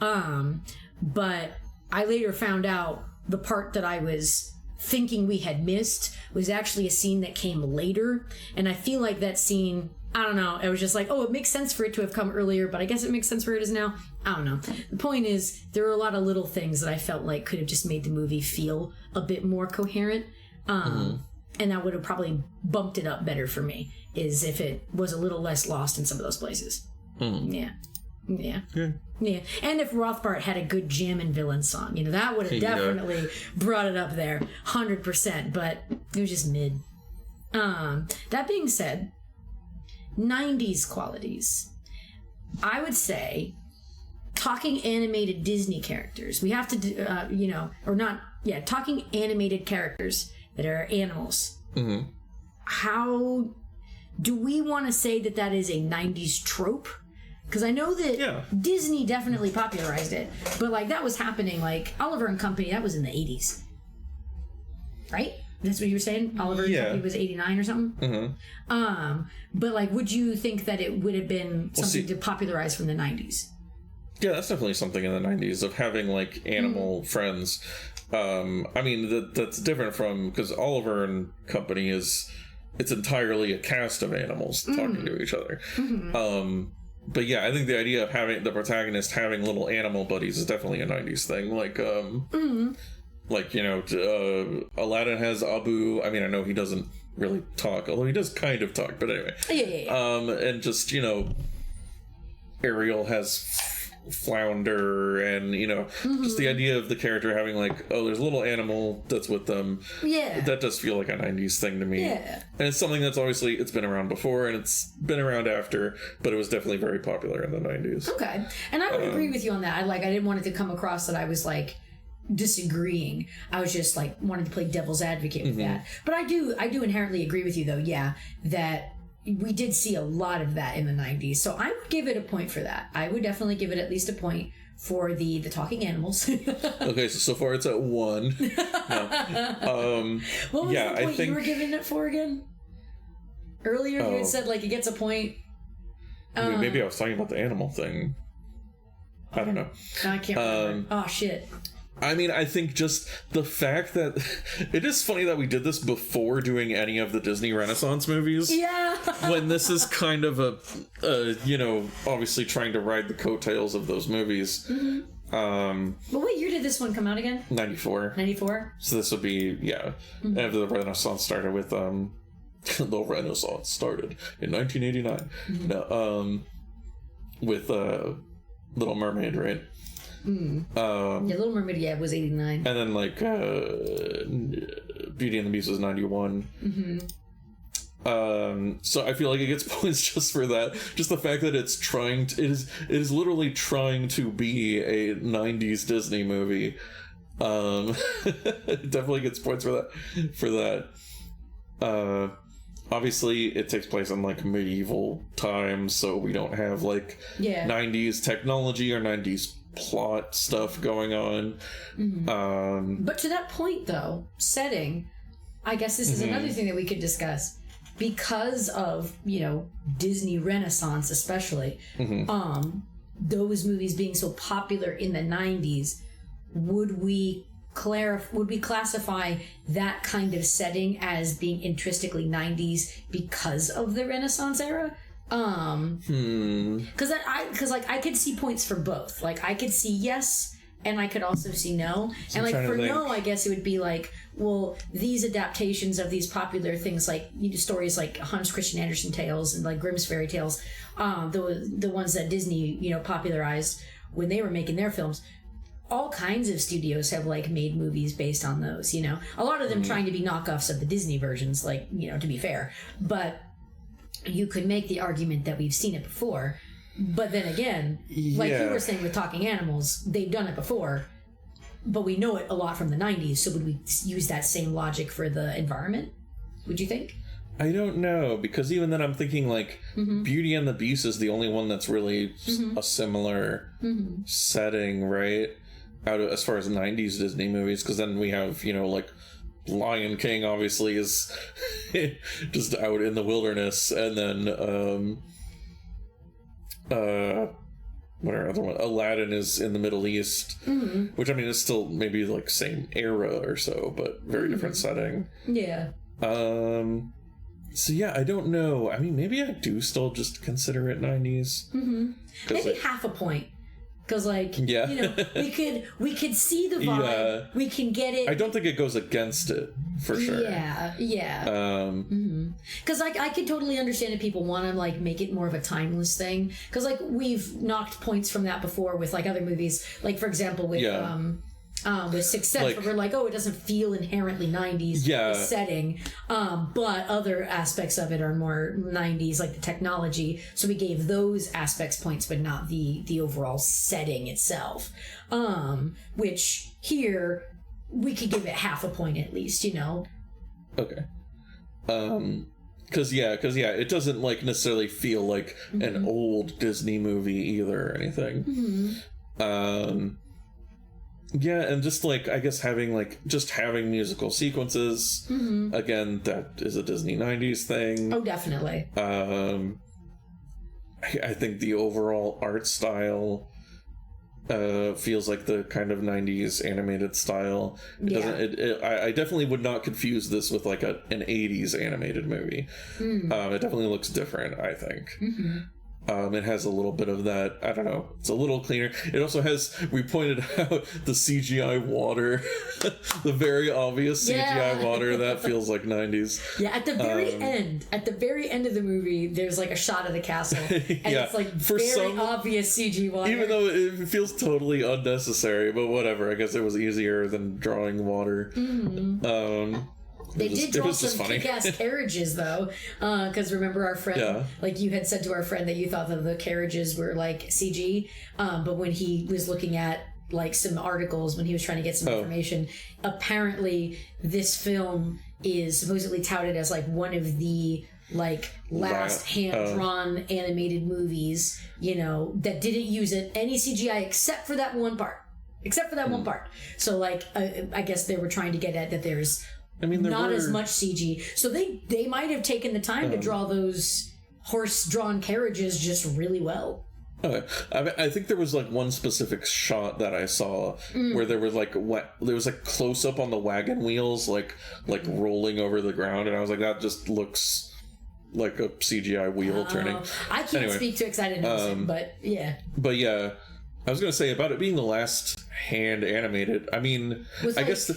But I later found out the part that I was thinking we had missed was actually a scene that came later. And I feel like that scene, I don't know, it was just like, oh, it makes sense for it to have come earlier, but I guess it makes sense for it is now. I don't know. The point is, there are a lot of little things that I felt like could have just made the movie feel a bit more coherent. And that would have probably bumped it up better for me, is if it was a little less lost in some of those places. Yeah. And if Rothbart had a good jammin' villain song, you know, that would have definitely brought it up there, 100%, but it was just mid. That being said, 90s qualities. I would say talking animated Disney characters. We have to do, talking animated characters that are animals. How do we want to say that that is a 90s trope? Because I know that Disney definitely popularized it, but like that was happening, like Oliver and Company, that was in the 80s. Right? That's what you were saying? Oliver and Company was 89 or something? But like, would you think that it would have been something to popularize from the 90s? Yeah, that's definitely something in the 90s, of having like animal friends. I mean, that's different from, because Oliver and Company it's entirely a cast of animals talking to each other. But yeah, I think the idea of having the protagonist having little animal buddies is definitely a 90s thing. Like, you know, Aladdin has Abu. I mean, I know he doesn't really talk, although he does kind of talk, but anyway. And just, you know, Ariel has Flounder, and, you know, just the idea of the character having like, oh, there's a little animal that's with them. That does feel like a 90s thing to me. And it's something that's obviously, it's been around before and it's been around after, but it was definitely very popular in the 90s. Okay. And I would agree with you on that. I didn't want it to come across that I was like disagreeing. I was just like wanted to play devil's advocate with that. But I do inherently agree with you though, that we did see a lot of that in the 90s. So I would give it a point for that. I would definitely give it at least a point for the talking animals. Okay, so far it's at 1. No. What was the point you were giving it for again? Earlier you had said like it gets a point. I mean, maybe I was talking about the animal thing. I don't know. No, I can't remember. Oh shit. I mean, I think just the fact that it is funny that we did this before doing any of the Disney Renaissance movies. Yeah. When this is kind of a you know, obviously trying to ride the coattails of those movies. But what year did this one come out again? 94. 94? So this would be, after the Renaissance started with, the Renaissance started in 1989. No, with, Little Mermaid, right? Little Mermaid, was 89. And then like Beauty and the Beast was 91. So I feel like it gets points just for that. Just the fact that it's trying to, it is literally trying to be a 90s Disney movie. It definitely gets points for that. Obviously it takes place in like medieval times, so we don't have like 90s technology or 90s plot stuff going on. But to that point though, setting, I guess this is another thing that we could discuss. Because of, you know, Disney Renaissance especially, those movies being so popular in the 90s, would we classify that kind of setting as being intrinsically 90s because of the Renaissance era? Because I could see points for both. Like I could see, yes, and I could also see no. And like for no, I guess it would be like, well, these adaptations of these popular things, like stories like Hans Christian Andersen tales and like Grimm's fairy tales, the ones that Disney popularized when they were making their films. All kinds of studios have like made movies based on those. A lot of them trying to be knockoffs of the Disney versions, like to be fair, but you could make the argument that we've seen it before. But then again, like you were saying with Talking Animals, they've done it before, but we know it a lot from the 90s, so would we use that same logic for the environment, would you think? I don't know, because even then I'm thinking like Beauty and the Beast is the only one that's really a similar setting, right? As far as 90s Disney movies, because then we have, like Lion King obviously is just out in the wilderness, and then what are other ones? Aladdin is in the Middle East, which I mean is still maybe like same era or so, but very different setting. Yeah. So yeah, I don't know. I mean, maybe I do still just consider it 90s. Maybe half a point. Because we could see the vibe. Yeah. We can get it. I don't think it goes against it for sure. Yeah. Because I could totally understand if people want to like make it more of a timeless thing. Because like we've knocked points from that before with like other movies. Like for example with Sixth Sense, where we're like, oh, it doesn't feel inherently 90s setting, but other aspects of it are more 90s, like the technology. So we gave those aspects points, but not the overall setting itself. Which here we could give it half a point at least, Okay. Because it doesn't like necessarily feel like an old Disney movie either or anything. Yeah, and just like I guess having musical sequences again, that is a Disney 90s thing. Oh, definitely. I think the overall art style feels like the kind of 90s animated style. I definitely would not confuse this with like an 80s animated movie. It definitely looks different, I think. It has a little bit of that, I don't know, it's a little cleaner. It also has, we pointed out, the CGI water, the very obvious CGI water, that feels like 90s. Yeah, at the very end of the movie, there's like a shot of the castle, and it's like obvious CG water. Even though it feels totally unnecessary, but whatever, I guess it was easier than drawing water. They did draw some kick-ass carriages, though, because remember our friend, like you had said to our friend that you thought that the carriages were like CG, but when he was looking at like some articles, when he was trying to get some information, apparently this film is supposedly touted as like one of the like last hand-drawn animated movies, that didn't use any CGI except for that one part. So like, I guess they were trying to get at that there's not as much CG. So they might have taken the time to draw those horse-drawn carriages just really well. Okay. I think there was like one specific shot that I saw where there was like close up on the wagon wheels like rolling over the ground, and I was like, that just looks like a CGI wheel turning. I can't speak to Excited Innocent, but yeah. But yeah, I was gonna say about it being the last hand animated. I mean, I guess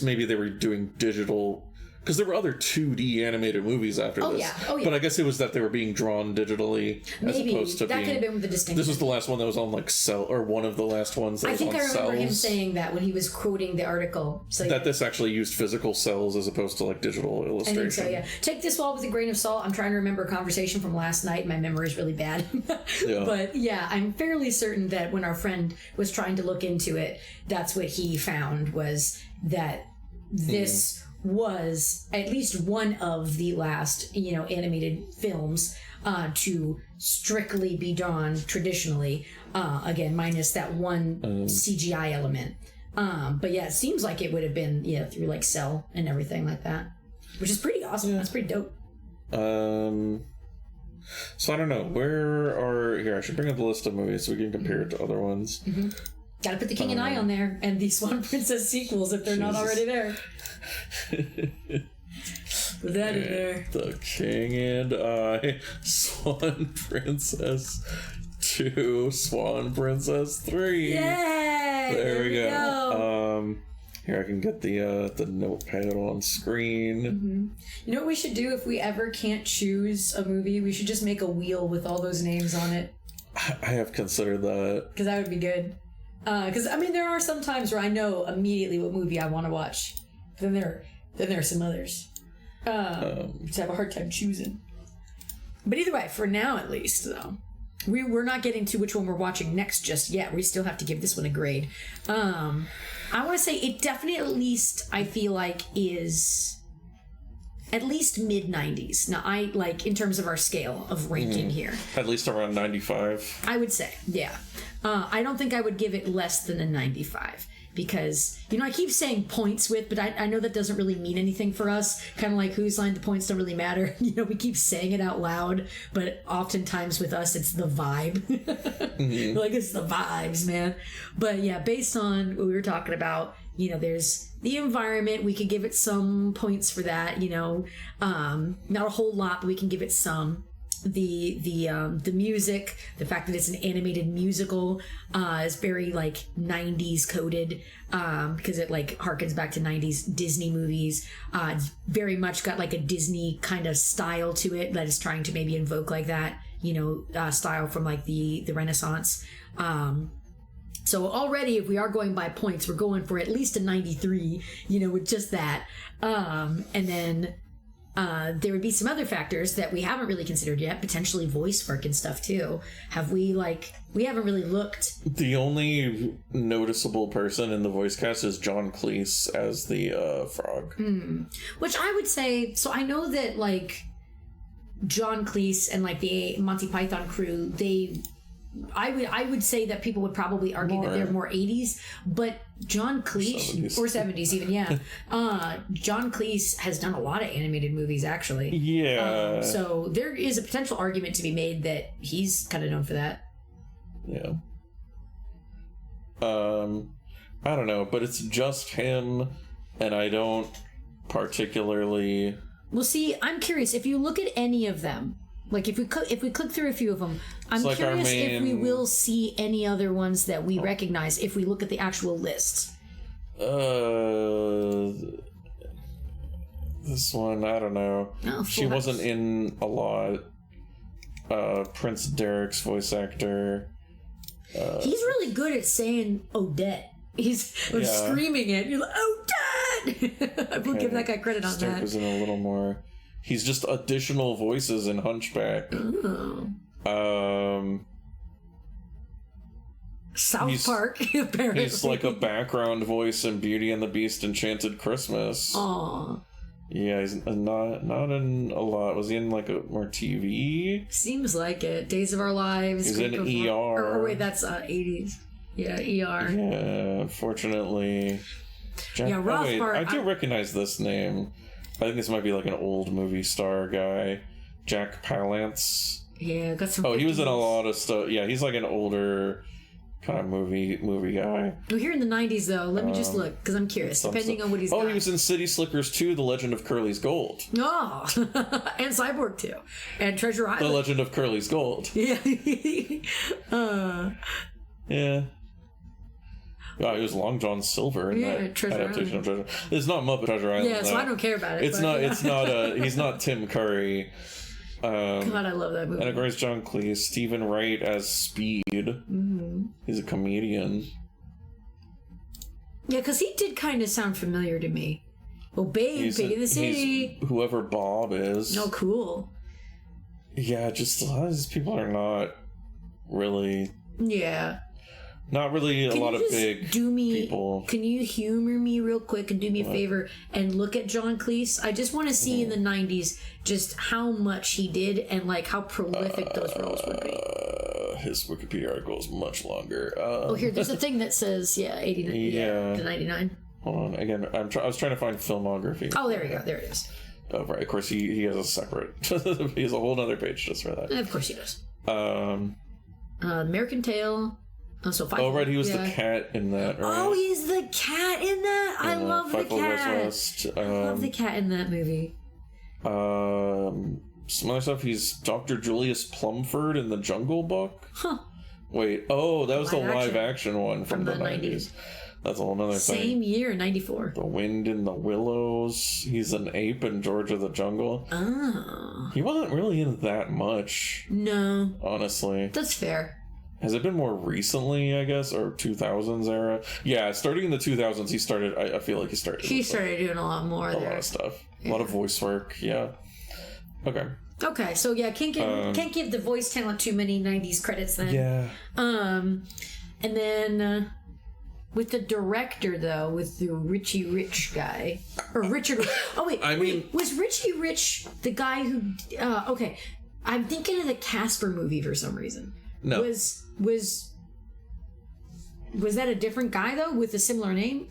maybe they were doing digital, because there were other 2D animated movies after this. Oh yeah. But I guess it was that they were being drawn digitally as opposed to that could have been the distinction. This was the last one that was on like cell, or one of the last ones that was on cells. I think I remember him saying that when he was quoting the article. So that this actually used physical cells as opposed to like digital illustration. I think so, yeah. Take this all with a grain of salt. I'm trying to remember a conversation from last night. My memory is really bad. But yeah, I'm fairly certain that when our friend was trying to look into it, that's what he found, was that this was at least one of the last, animated films to strictly be drawn traditionally. Again, minus that one CGI element. But yeah, it seems like it would have been through like cell and everything like that, which is pretty awesome. Yeah. That's pretty dope. So I don't know, here I should bring up the list of movies so we can compare it to other ones. Gotta put The King and I on there, and the Swan Princess sequels if they're not already there. Put that in there. The King and I, Swan Princess, to Swan Princess 3. Yay! There we go. Here, I can get the notepad on screen. Mm-hmm. You know what we should do if we ever can't choose a movie? We should just make a wheel with all those names on it. I have considered that. Because that would be good. Because, I mean, there are some times where I know immediately what movie I want to watch. Then there are some others. Just have a hard time choosing. But either way, for now at least, though, we're not getting to which one we're watching next just yet. We still have to give this one a grade. I want to say it definitely, at least, I feel like, is at least mid-90s. Now, in terms of our scale of ranking here. At least around 95. I would say, yeah. I don't think I would give it less than a 95. Because, I keep saying points with, but I know that doesn't really mean anything for us. Kind of like whose line the points don't really matter. We keep saying it out loud, but oftentimes with us, it's the vibe. Mm-hmm. Like, it's the vibes, man. But yeah, based on what we were talking about, there's the environment. We could give it some points for that, not a whole lot, but we can give it some. The music, the fact that it's an animated musical, is very 90s coded, because it harkens back to 90s Disney movies. It's very much got a Disney kind of style to it that is trying to maybe invoke that style from the Renaissance. So already, if we are going by points, we're going for at least a 93, with just that. And then there would be some other factors that we haven't really considered yet, potentially voice work and stuff too. Have we we haven't really looked. The only noticeable person in the voice cast is John Cleese as the frog. Which I would say, so I know that John Cleese and the Monty Python crew, I would say that people would probably argue that they're more 80s, but John Cleese, 70s. Or 70s even, yeah. John Cleese has done a lot of animated movies, actually. Yeah. So there is a potential argument to be made that he's kind of known for that. Yeah. I don't know, but it's just him, and I don't particularly... Well, see, I'm curious, if you look at any of them, if we click through a few of them, I'm curious if we will see any other ones that we recognize if we look at the actual list. This one, I don't know. Oh, she wasn't in a lot. Prince Derek's voice actor. He's really good at saying Odette. He's screaming it. You're like, Odette! I will give that guy credit on that. Was in a little more. He's just additional voices in Hunchback. Ooh. South Park, apparently. He's a background voice in Beauty and the Beast Enchanted Christmas. Aww. Yeah, he's not in a lot. Was he in more TV? Seems like it. Days of Our Lives. He's in ER. Or wait, that's 80s. Yeah, ER. Yeah, unfortunately. Rothbard. I do recognize this name. I think this might be an old movie star guy. Jack Palance. Yeah, got some... Oh, he was in a lot of stuff. Yeah, he's an older kind of movie guy. We're here in the 90s, though. Let me just look, because I'm curious, depending on what he's got. Oh, he was in City Slickers 2, The Legend of Curly's Gold. Oh, and Cyborg 2. And Treasure Island. The Legend of Curly's Gold. Yeah. Yeah. Oh, he was Long John Silver in that Treasure adaptation Island. of Treasure. It's not Muppet Treasure Island. Yeah, so I don't care about it. It's not. He's not Tim Curry. God, I love that movie. And of course, John Cleese, Stephen Wright as Speed. Mm-hmm. He's a comedian. Yeah, because he did kind of sound familiar to me. Oh, Babe, Pig in the City. Whoever Bob is. No, cool. Yeah, just a lot of these people are not really. Yeah. Not really a lot of big people. Can you humor me real quick and do me a favor and look at John Cleese? I just want to see in the 90s just how much he did and how prolific those roles would be. His Wikipedia article is much longer. Here, there's a thing that says, 89 to 99. Hold on, again, I was trying to find filmography. Oh, there we go, there it is. Oh, right, of course he has a separate, he has a whole other page just for that. Of course he does. American Tail. Oh, right, he was the cat in that, right? Oh, he's the cat in that? I love the cat. West. I love the cat in that movie. Some other stuff, he's Dr. Julius Plumford in The Jungle Book. Huh. Wait, oh, that was the live action one from the 90s. That's a whole nother thing. Same year, 94. The Wind in the Willows. He's an ape in George of the Jungle. Oh. He wasn't really in that much. No. Honestly. That's fair. Has it been more recently, I guess, or 2000s era? Yeah, starting in the 2000s, he started, I feel like he started. He started doing a lot more there. A lot of stuff. Yeah. A lot of voice work, yeah. Okay, so yeah, can't give the voice talent too many 90s credits then. Yeah. And then with the director though, with the Richie Rich guy, or Richard. Oh wait, was Richie Rich the guy who? Okay, I'm thinking of the Casper movie for some reason. No. Was that a different guy though with a similar name?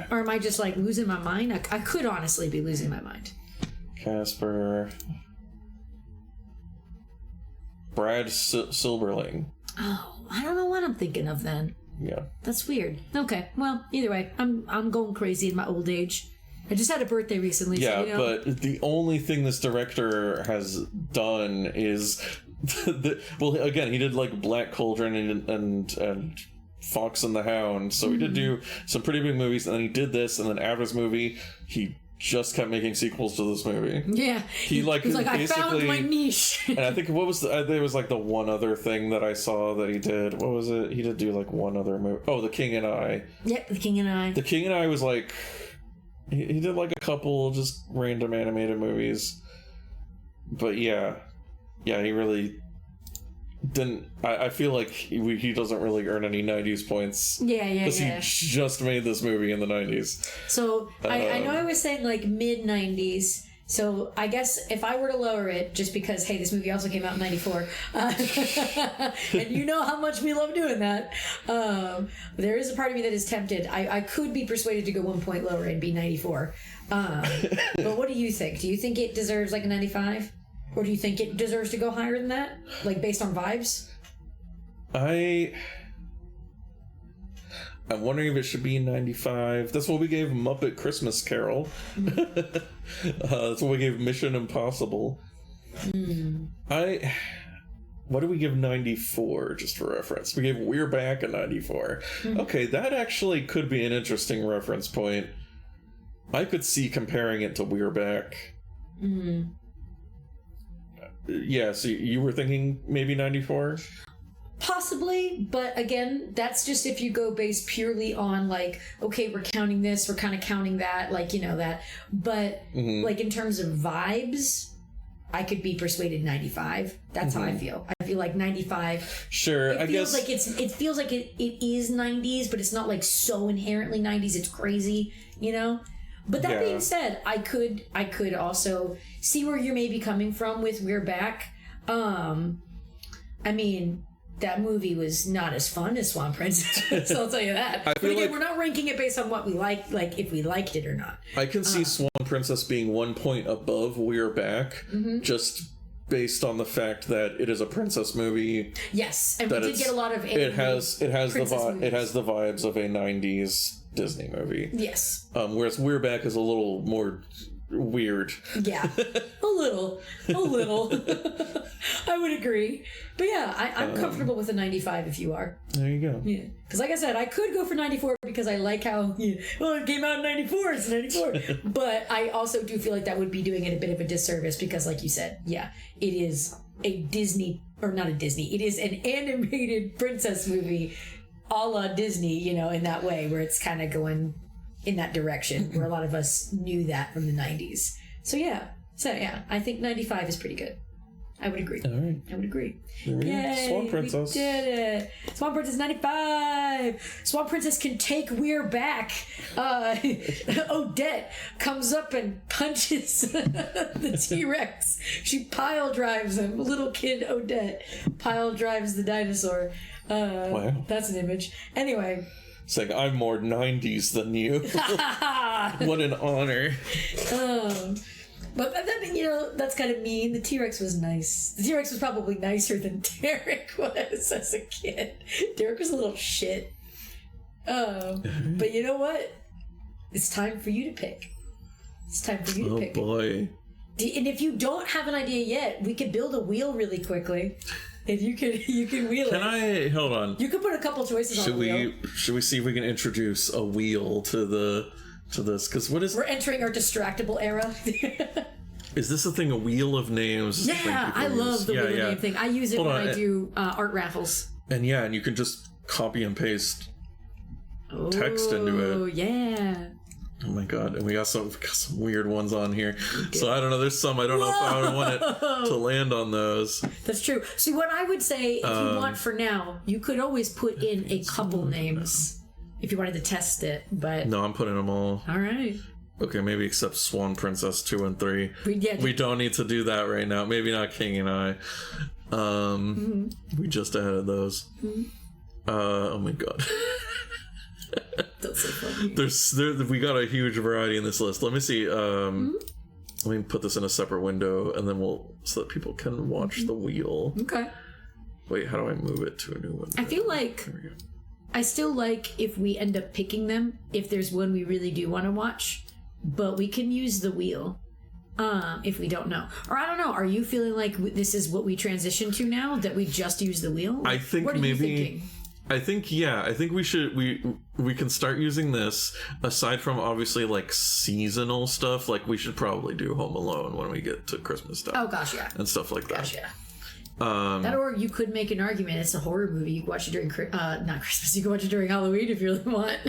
Or am I just like losing my mind? I could honestly be losing my mind. Casper. Brad Silberling. Oh, I don't know what I'm thinking of then. Yeah. That's weird. Okay, well, either way, I'm going crazy in my old age. I just had a birthday recently. Yeah, so, you know. But the only thing this director has done is, well, again, he did like Black Cauldron and Fox and the Hound, so he did do some pretty big movies, and then he did this, and then after this movie, he just kept making sequels to this movie. Yeah. He like I found my niche. And I think there was like the one other thing that I saw that he did. What was it? He did do like one other movie. Oh, The King and I. Yep, The King and I. The King and I was like, he did like a couple just random animated movies. But yeah, he really didn't. I feel like he doesn't really earn any 90s points. Yeah. Because he just made this movie in the 90s. So I know I was saying like mid 90s. So I guess if I were to lower it, just because, hey, this movie also came out in 94, and you know how much we love doing that, there is a part of me that is tempted. I could be persuaded to go 1 point lower and be 94. But what do you think? Do you think it deserves like a 95? Or do you think it deserves to go higher than that? Like, based on vibes? I'm wondering if it should be 95. That's what we gave Muppet Christmas Carol. That's what we gave Mission Impossible. What do we give 94, just for reference? We gave We're Back a 94. Okay, that actually could be an interesting reference point. I could see comparing it to We're Back. Yeah, so you were thinking maybe 94? Possibly, but again, that's just if you go based purely on like, okay, we're counting this, we're kind of counting that, like, you know, that. But like in terms of vibes, I could be persuaded 95. That's how I feel. I feel like 95. Sure, I guess like it feels like it is 90s, but it's not like so inherently 90s. It's crazy, you know. But that being said, I could also see where you're maybe coming from with We're Back. I mean, that movie was not as fun as Swan Princess, so I'll tell you that. But again, like, we're not ranking it based on what we like if we liked it or not. I can see Swan Princess being 1 point above We're Back, just based on the fact that it is a princess movie. Yes, and we did get a lot of it has the vibes of a 90s Disney movie. Yes. Whereas We're Back is a little more weird. Yeah, a little. I would agree. But yeah, I'm comfortable with a 95 if you are. There you go. Yeah. Because like I said, I could go for 94 because I like how, it came out in 94, it's 94. But I also do feel like that would be doing it a bit of a disservice because like you said, it is a Disney, or not a Disney, it is an animated princess movie a la Disney, in that way where it's kind of going in that direction where a lot of us knew that from the 90s. So yeah, I think 95 is pretty good. I would agree. All right. I would agree. Yay, Swan Princess. We did it. Swan Princess 95. Swan Princess can take We're Back. Odette comes up and punches the T-Rex. She pile drives him. Little kid Odette pile drives the dinosaur. Wow. That's an image. Anyway. It's like, I'm more 90s than you. What an honor. But that's kind of mean. The T-Rex was nice. The T-Rex was probably nicer than Derek was as a kid. Derek was a little shit. But you know what? It's time for you to pick. It's time for you to pick. Oh boy. And if you don't have an idea yet, we could build a wheel really quickly. And you can wheel it. Hold on. You could put a couple choices on the wheel. Should we see if we can introduce a wheel to this? Because we're entering our distractible era. Is this a thing? A wheel of names? Yeah, I love the wheel of name thing. I use it when I do art raffles. And and you can just copy and paste text into it. Oh yeah. Oh my god, and we got some weird ones on here. So I don't know, there's some I don't know if I would want it to land on those. That's true. See, what I would say, if you want for now, you could always put in a couple names if you wanted to test it, but... No, I'm putting them all. Alright. Okay, maybe except Swan Princess 2 and 3. We don't need to do that right now. Maybe not King and I. We just added those. Oh my god. That's so funny. We got a huge variety in this list. Let me see. Let me put this in a separate window, and then so that people can watch the wheel. Okay. Wait, how do I move it to a new window? I feel like I still like if we end up picking them, if there's one we really do want to watch, but we can use the wheel if we don't know. Or I don't know. Are you feeling like this is what we transition to now, that we just use the wheel? I think what are you thinking? I think we should we can start using this. Aside from obviously like seasonal stuff, like we should probably do Home Alone when we get to Christmas stuff. Oh gosh, yeah, and stuff like that. Gosh, yeah. That, or you could make an argument. It's a horror movie. You can watch it during not Christmas. You can watch it during Halloween if you really want.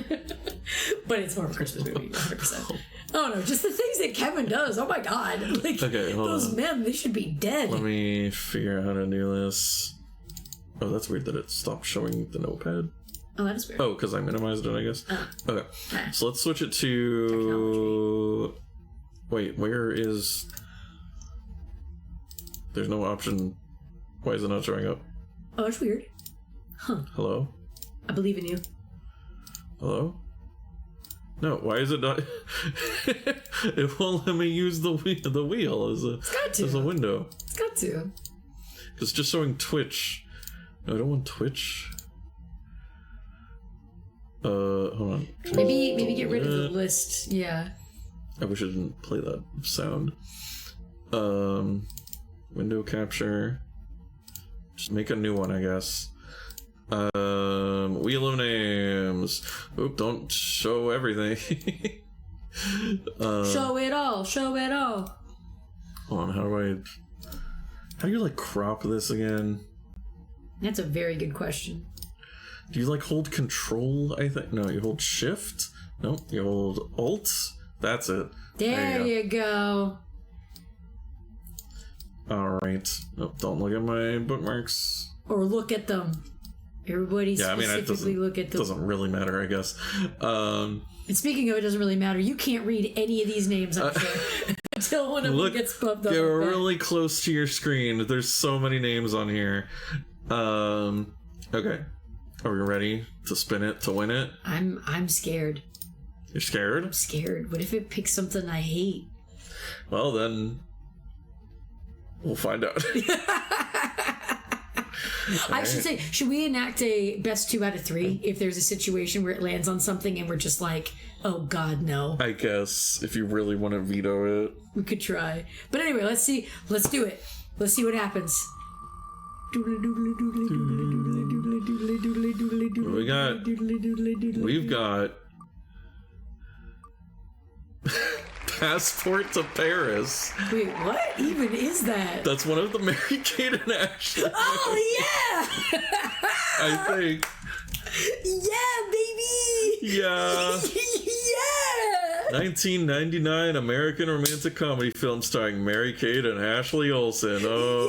But it's more of a Christmas movie, 100%. Oh no, just the things that Kevin does. Oh my god, like okay, those men, they should be dead. Let me figure out how to do this. Oh, that's weird that it stopped showing the notepad. Oh, that is weird. Oh, because I minimized it, I guess. Okay. So let's switch it to... Technology. Wait, where is... There's no option. Why is it not showing up? Oh, it's weird. Huh. Hello? I believe in you. Hello? No, why is it not... It won't let me use the wheel as a window. It's got to. It's just showing Twitch. No, I don't want Twitch. Hold on. Maybe get rid of the list. Yeah. I wish I didn't play that sound. Window capture. Just make a new one, I guess. Wheel of names. Oop, don't show everything. Show it all. Show it all. Hold on, how do you like crop this again? That's a very good question. Do you like hold control? I think no, you hold shift. No, you hold alt. That's it. There you go. All right. Nope, don't look at my bookmarks. Or look at them. Everybody specifically look at them. It doesn't really matter, I guess. And speaking of, it doesn't really matter. You can't read any of these names, I'm sure. Until one of them gets bumped up. Get really close to your screen. There's so many names on here. Okay. Are we ready to spin it to win it? I'm scared. You're scared? I'm scared. What if it picks something I hate? Well, then we'll find out. I should say, should we enact a best 2 out of 3 if there's a situation where it lands on something and we're just like, oh god, no? I guess if you really want to veto it, we could try. But anyway, let's see. Let's do it. Let's see what happens. We've got Passport to Paris. Wait, what even is that? That's one of the Mary-Kate and Ashley. Oh yeah! I think. Yeah, baby. Yeah. Yeah. 1999 American romantic comedy film starring Mary-Kate and Ashley Olsen. Oh,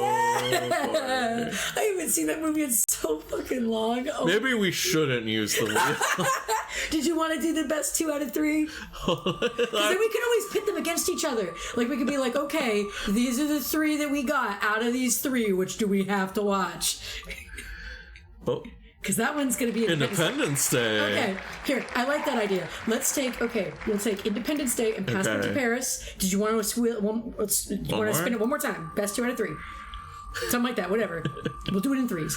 yeah. I haven't seen that movie in so fucking long. Oh. Maybe we shouldn't use the wheel. Did you want to do the best 2 out of 3? Because then we could always pit them against each other. Like, we could be like, okay, these are the 3 that we got. Out of these 3, which do we have to watch? Oh. Because that one's going to be Independence Day. Okay, here, I like that idea. We'll take Independence Day and Passport to Paris. Did you want to spin it one more time? Best 2 out of 3. Something like that, whatever. We'll do it in 3s.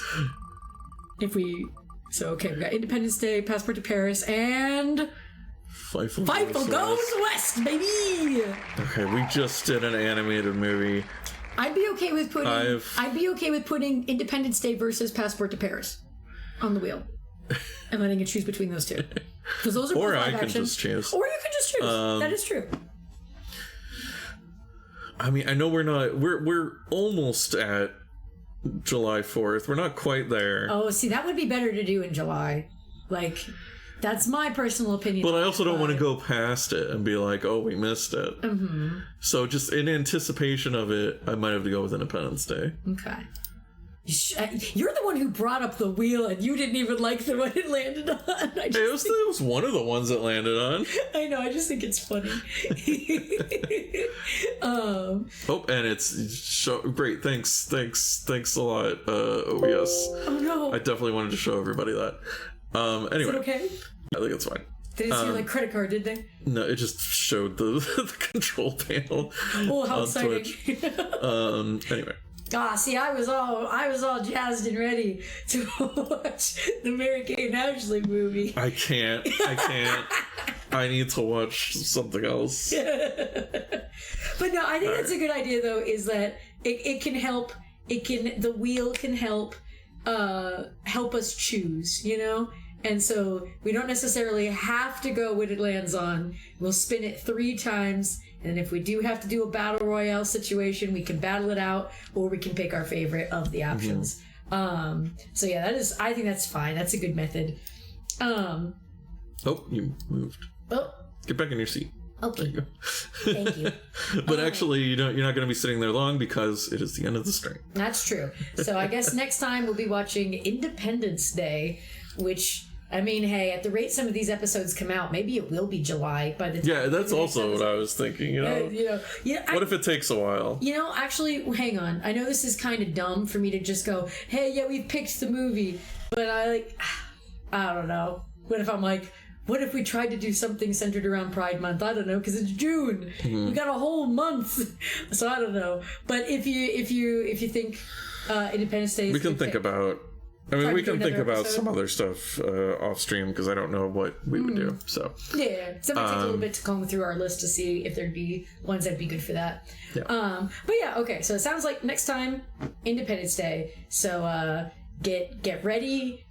We got Independence Day, Passport to Paris, and Fightful goes west, baby. Okay, we just did an animated movie. I'd be okay with putting Independence Day versus Passport to Paris on the wheel and letting it choose between those two. Because those are both live action. Or I can just choose. Or you can just choose. That is true. I mean, I know we're almost at July 4th. We're not quite there. Oh, see, that would be better to do in July. Like, that's my personal opinion. But I also don't want to go past it and be like, oh, we missed it. Mm-hmm. So just in anticipation of it, I might have to go with Independence Day. Okay. You're the one who brought up the wheel, and you didn't even like the one it landed on. It was one of the ones it landed on. I know. I just think it's funny. Oh, and it's great. Thanks a lot. OBS. Oh no! I definitely wanted to show everybody that. Anyway, is it okay? I think it's fine. They didn't see your credit card, did they? No, it just showed the control panel. Oh, how exciting! Anyway. See, I was all jazzed and ready to watch the Mary-Kate and Ashley movie. I can't. I need to watch something else. But no, I think that's a good idea, though, is that it can help. The wheel can help us choose, you know? And so we don't necessarily have to go what it lands on. We'll spin it 3 times. And if we do have to do a battle royale situation, we can battle it out, or we can pick our favorite of the options. Mm-hmm. So yeah, I think that's fine. That's a good method. Oh, you moved. Oh. Get back in your seat. Okay. There you go. Thank you. But actually, you're not going to be sitting there long because it is the end of the string. That's true. So I guess next time we'll be watching Independence Day, which... I mean, hey, at the rate some of these episodes come out, maybe it will be July by the time. Yeah, that's also what I was thinking, you know. What if it takes a while? You know, actually, hang on. I know this is kind of dumb for me to just go, hey, yeah, we picked the movie. But I don't know. What if I'm like, what if we tried to do something centered around Pride Month? I don't know, because it's June. Mm-hmm. We got a whole month. So I don't know. But if you think Independence Day is we can think about... I mean, we can think about some other stuff off stream because I don't know what we would do. So yeah, so it might take a little bit to comb through our list to see if there'd be ones that'd be good for that. Yeah. But yeah, okay. So it sounds like next time Independence Day. So get ready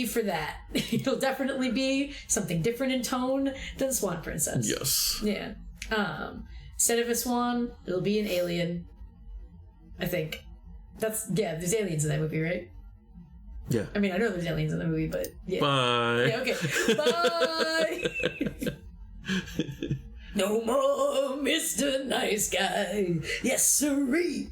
for that. It'll definitely be something different in tone than Swan Princess. Yes. Yeah. Instead of a swan, it'll be an alien. I think. There's aliens in that movie, right? Yeah. I mean, I know there's aliens in the movie, but yeah. Bye. Yeah, okay. Bye. No more Mr. Nice Guy. Yes, sirree.